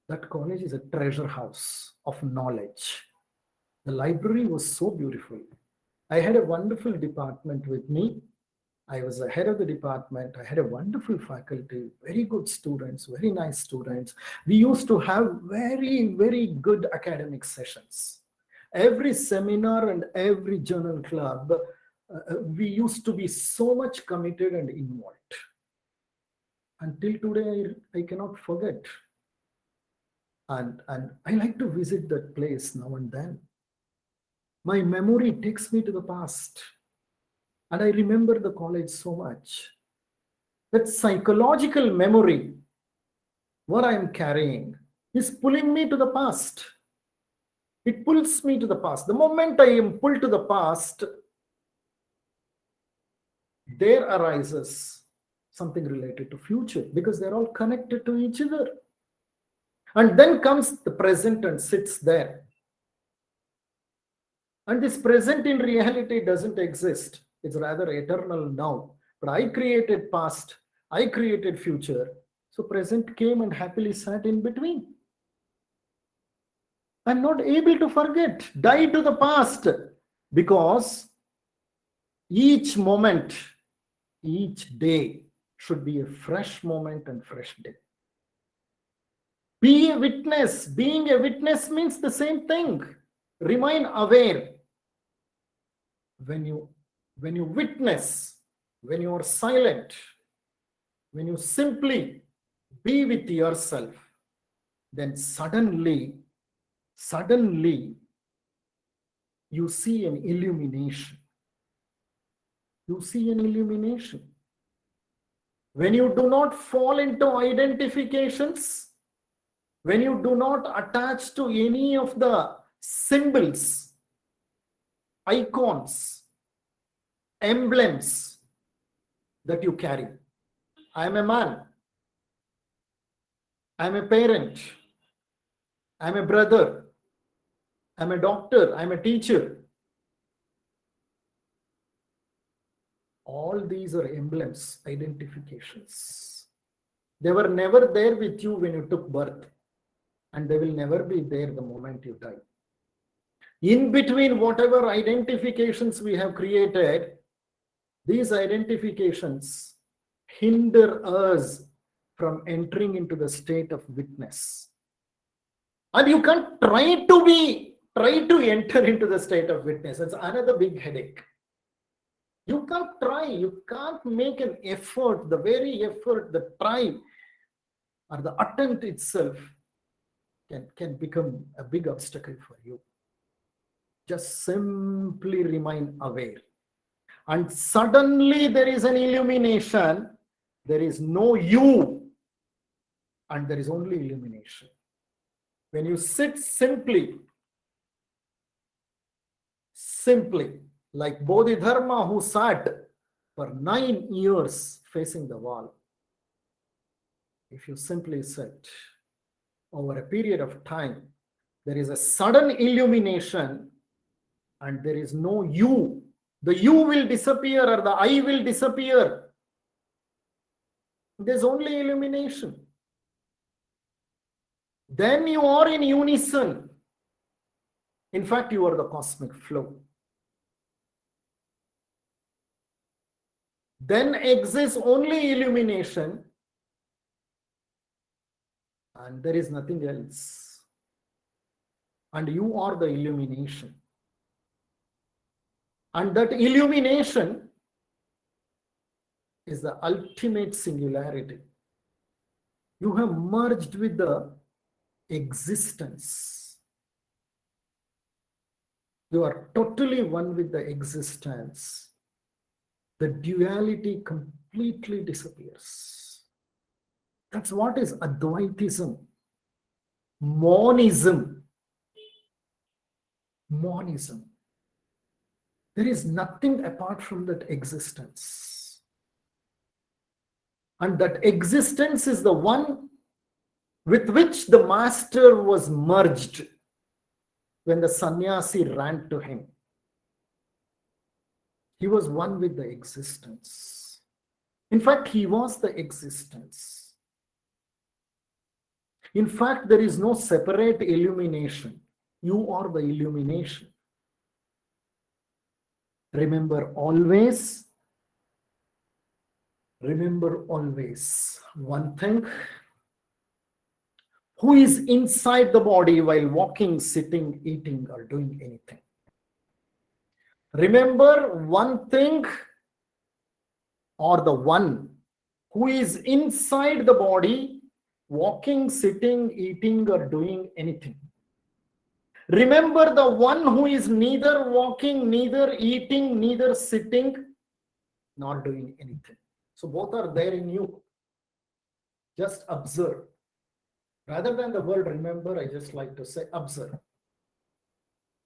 that college is a treasure house of knowledge. The library was so beautiful. I had a wonderful department with me. I was the head of the department. I had a wonderful faculty, very good students, very nice students. We used to have very, very good academic sessions. Every seminar and every journal club, we used to be so much committed and involved. Until today, I cannot forget. And I like to visit that place now and then. My memory takes me to the past. And I remember the college so much. That psychological memory, what I am carrying, is pulling me to the past. It pulls me to the past. The moment I am pulled to the past, there arises something related to future, because they're all connected to each other. And then comes the present and sits there. And this present in reality doesn't exist. It's rather eternal now. But I created past, I created future. So present came and happily sat in between. I'm not able to forget, die to the past, because each moment, each day should be a fresh moment and fresh day. Be a witness. Being a witness means the same thing. Remain aware. When you witness, when you are silent, when you simply be with yourself, then suddenly you see an illumination. You see an illumination. When you do not fall into identifications, when you do not attach to any of the symbols, icons, emblems that you carry. I am a man. I am a parent. I am a brother. I am a doctor. I am a teacher. All these are emblems, identifications. They were never there with you when you took birth, and they will never be there the moment you die. In between whatever identifications we have created, these identifications hinder us from entering into the state of witness. And you can't try to enter into the state of witness. It's another big headache. You can't try, you can't make an effort. The very effort, the try or the attempt itself can become a big obstacle for you. Just simply remain aware. And suddenly there is an illumination. There is no you, and there is only illumination. When you sit simply, like Bodhidharma, who sat for 9 years facing the wall. If you simply sit over a period of time, there is a sudden illumination and there is no you. The you will disappear or the I will disappear. There's only illumination. Then you are in unison. In fact, you are the cosmic flow. Then exists only illumination, and there is nothing else. And you are the illumination. And that illumination is the ultimate singularity. You have merged with the existence. You are totally one with the existence. The duality completely disappears. That's what is Advaitism. Monism. Monism. There is nothing apart from that existence. And that existence is the one with which the master was merged when the sannyasi ran to him. He was one with the existence. In fact, he was the existence. In fact, there is no separate illumination. You are the illumination. Remember always one thing. Who is inside the body while walking, sitting, eating, or doing anything? Remember one thing, or the one who is inside the body, walking, sitting, eating, or doing anything. Remember the one who is neither walking, neither eating, neither sitting, nor doing anything. So both are there in you. Just observe. Rather than the word remember, I just like to say observe.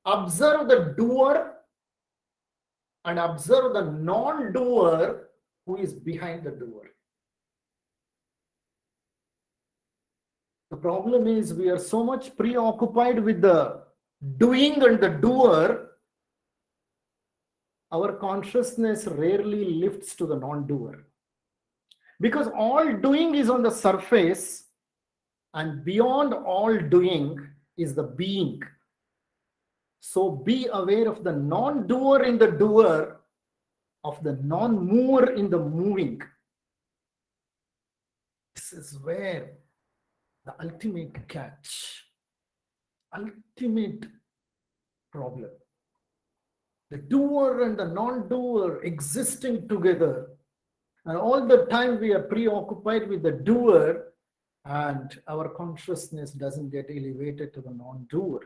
Observe the doer and observe the non-doer who is behind the doer. The problem is we are so much preoccupied with the doing and the doer, our consciousness rarely lifts to the non-doer. Because all doing is on the surface, and beyond all doing is the being. So be aware of the non-doer in the doer, of the non-mover in the moving. This is where the ultimate catch, ultimate problem. The doer and the non-doer existing together, and all the time we are preoccupied with the doer, and our consciousness doesn't get elevated to the non-doer.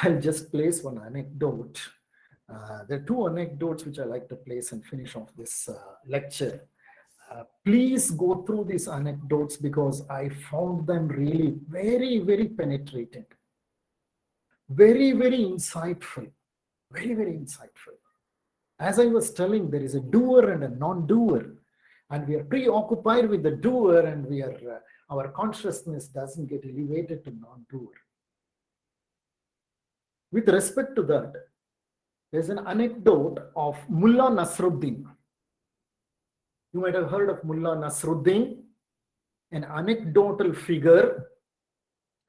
I'll just place one anecdote. There are two anecdotes which I like to place and finish off this lecture. Please go through these anecdotes because I found them really very, very penetrating. Very, very insightful. Very, very insightful. As I was telling, there is a doer and a non-doer. And we are preoccupied with the doer, and our consciousness doesn't get elevated to non-doer. With respect to that, there's an anecdote of Mullah Nasruddin. You might have heard of Mullah Nasruddin, an anecdotal figure,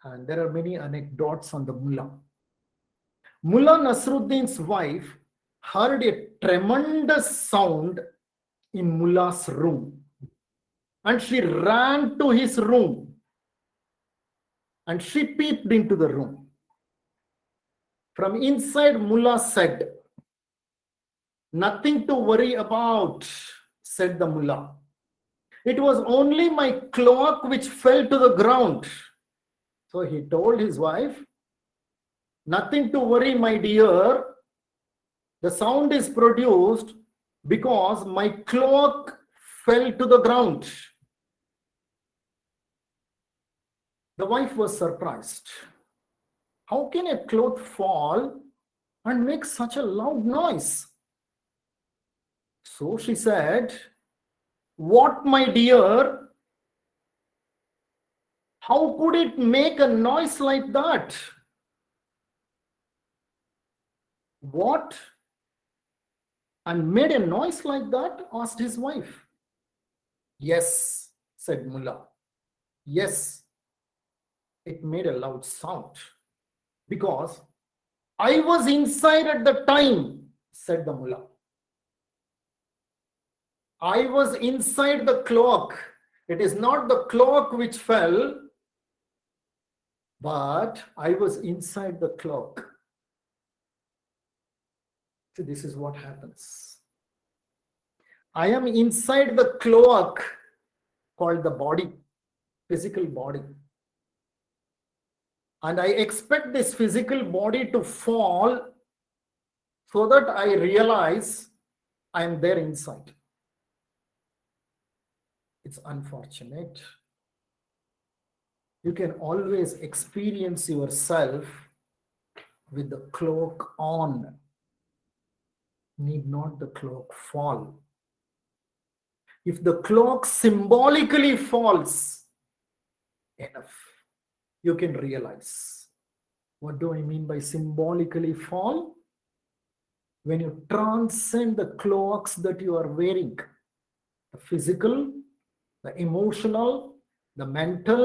and there are many anecdotes on the Mullah. Mullah Nasruddin's wife heard a tremendous sound in Mullah's room, and she ran to his room and she peeped into the room. From inside, Mullah said, "Nothing to worry about," said the Mullah. "It was only my cloak which fell to the ground." So he told his wife, Nothing to worry, my dear. The sound is produced because my cloak fell to the ground. The wife was surprised. How can a cloth fall and make such a loud noise? So she said, "What, my dear? How could it make a noise like that?" "What? And made a noise like that?" asked his wife. "Yes," said Mullah. "Yes, it made a loud sound because I was inside at the time," said the Mullah. "I was inside the cloak. It is not the cloak which fell, but I was inside the cloak." See, this is what happens. I am inside the cloak called the body, physical body. And I expect this physical body to fall so that I realize I am there inside. It's unfortunate. You can always experience yourself with the cloak on. Need not the cloak fall. If the cloak symbolically falls, enough. You can realize. What do I mean by symbolically fall? When you transcend the cloaks that you are wearing, the physical, the emotional, the mental,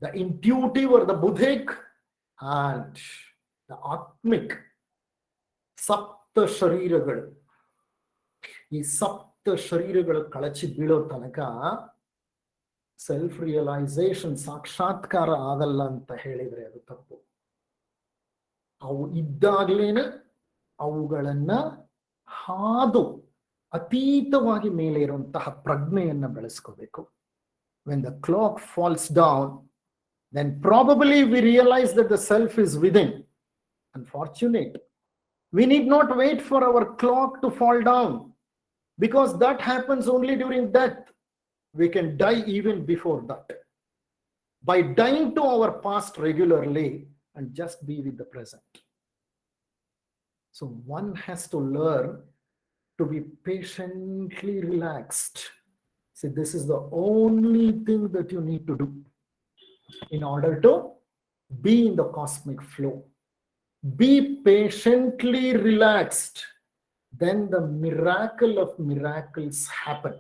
the intuitive or the buddhic, and the atmic, ಸಪ್ತ ಶರೀರಗಳು. ಈ ಸಪ್ತ ಶರೀರಗಳು ಕಳಚಿ ಬೀಳೋ ತನಕ self realisation ಸಾಕ್ಷಾತ್ಕಾರ ಆಗಲ್ಲ ಅಂತ ಹೇಳಿದ್ರೆ ಅದು ತಪ್ಪು. ಅವು ಇದ್ದಾಗಲೇನೆ ಅವುಗಳನ್ನ ಹಾದು ಅತೀತವಾಗಿ ಮೇಲೆ ಇರುವಂತಹ ಪ್ರಜ್ಞೆಯನ್ನ ಬೆಳೆಸ್ಕೋಬೇಕು. When the clock falls down, then probably we realize that the self is within. Unfortunate. We need not wait for our clock to fall down, because that happens only during death. We can die even before that, by dying to our past regularly and just be with the present. So one has to learn to be patiently relaxed. See, this is the only thing that you need to do in order to be in the cosmic flow. Be patiently relaxed. Then the miracle of miracles happen.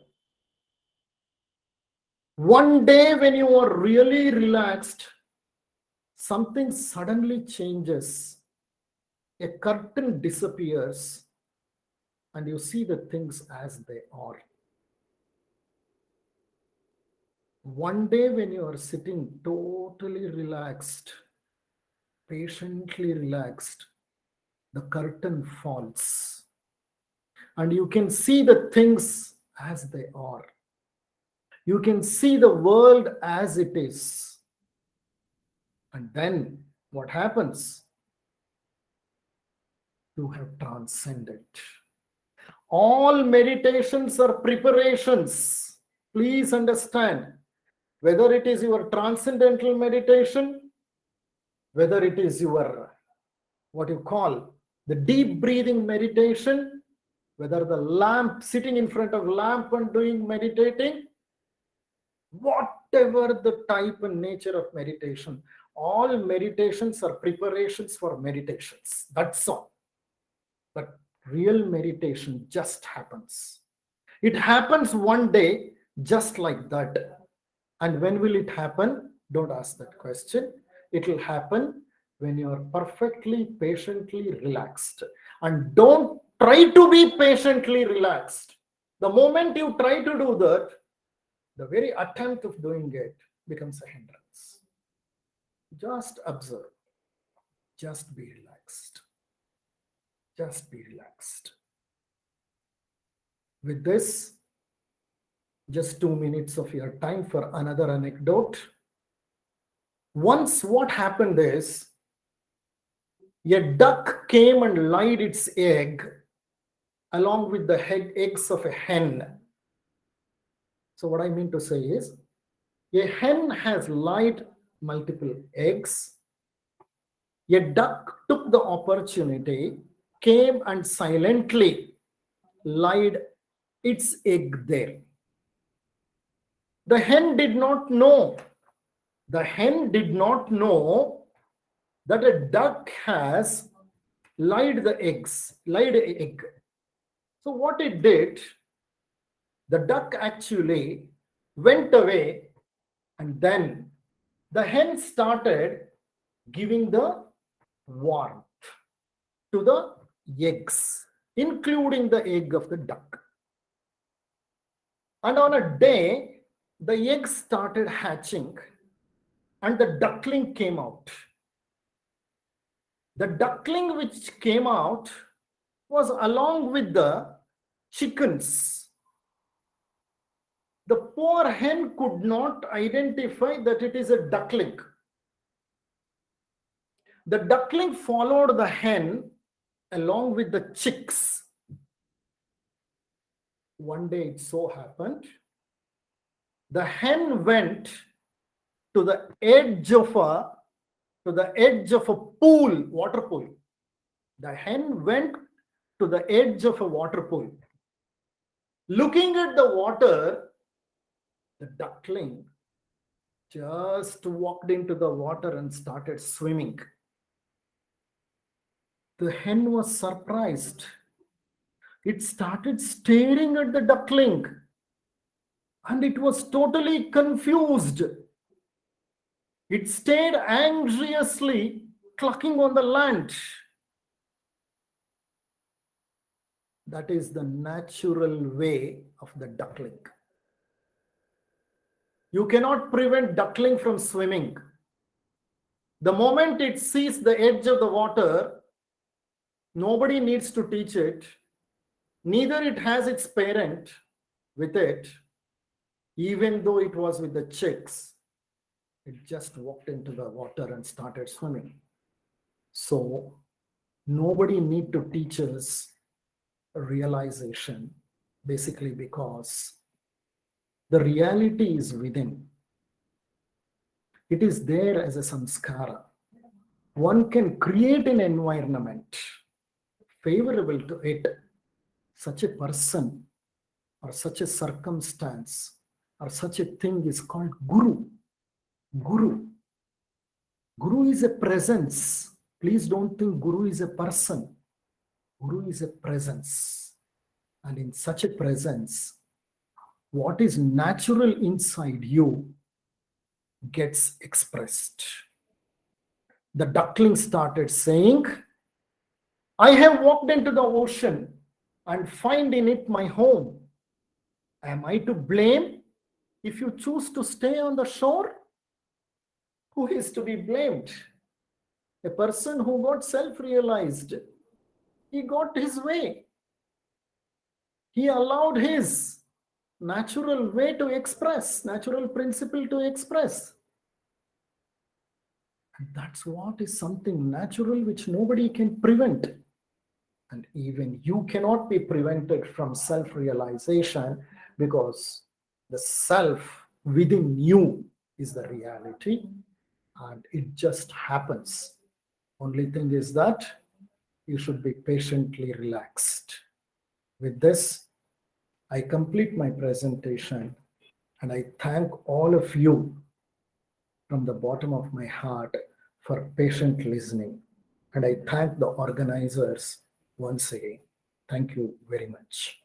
One day when you are really relaxed, something suddenly changes. A curtain disappears and you see the things as they are. One day when you are sitting totally relaxed, patiently relaxed, the curtain falls and you can see the things as they are. You can see the world as it is. And then what happens? You have transcended. All meditations are preparations. Please understand. Whether it is your transcendental meditation, whether it is your, what you call, the deep breathing meditation, whether the lamp, sitting in front of lamp and doing meditating, whatever the type and nature of meditation, all meditations are preparations for meditations. That's all. But real meditation just happens. It happens one day, just like that. And when will it happen? Don't ask that question. It will happen when you are perfectly, patiently relaxed. And don't try to be patiently relaxed. The moment you try to do that, the very attempt of doing it becomes a hindrance. Just observe. Just be relaxed. Just be relaxed. With this, just 2 minutes of your time for another anecdote. Once what happened is, A duck came and laid its egg along with the eggs of a hen. So what I mean to say is, a hen has laid multiple eggs. A duck took the opportunity, came and silently laid its egg there. The hen did not know. The hen did not know that a duck has laid the eggs, laid an egg. So what it did, the duck actually went away, and then the hen started giving the warmth to the eggs, including the egg of the duck. And on a day, the eggs started hatching and the duckling came out. The duckling which came out was along with the chickens. The poor hen could not identify that it is a duckling. The duckling followed the hen along with the chicks. One day it so happened, the hen went to the edge of a pool, water pool. The hen went to the edge of a water pool. Looking at the water, the duckling just walked into the water and started swimming. The hen was surprised. It started staring at the duckling and it was totally confused. It stayed anxiously clucking on the land. That is the natural way of the duckling. You cannot prevent duckling from swimming. The moment it sees the edge of the water, nobody needs to teach it. Neither it has its parent with it. Even though it was with the chicks, it just walked into the water and started swimming. So nobody need to teach us realization, basically because the reality is within. It is there as a samskara. One can create an environment favorable to it. Such a person or such a circumstance or such a thing is called guru. Guru. Guru is a presence. Please don't think Guru is a person. Guru is a presence. And in such a presence, what is natural inside you gets expressed. The duckling started saying, I have walked into the ocean and find in it my home. Am I to blame if you choose to stay on the shore? Who is to be blamed? A person who got self-realized. He got his way. He allowed his natural way to express, natural principle to express. And that's what is something natural which nobody can prevent. And even you cannot be prevented from self-realization because the self within you is the reality and it just happens. Only thing is that you should be patiently relaxed. With this, I complete my presentation and I thank all of you from the bottom of my heart for patient listening. And I thank the organizers once again. Thank you very much.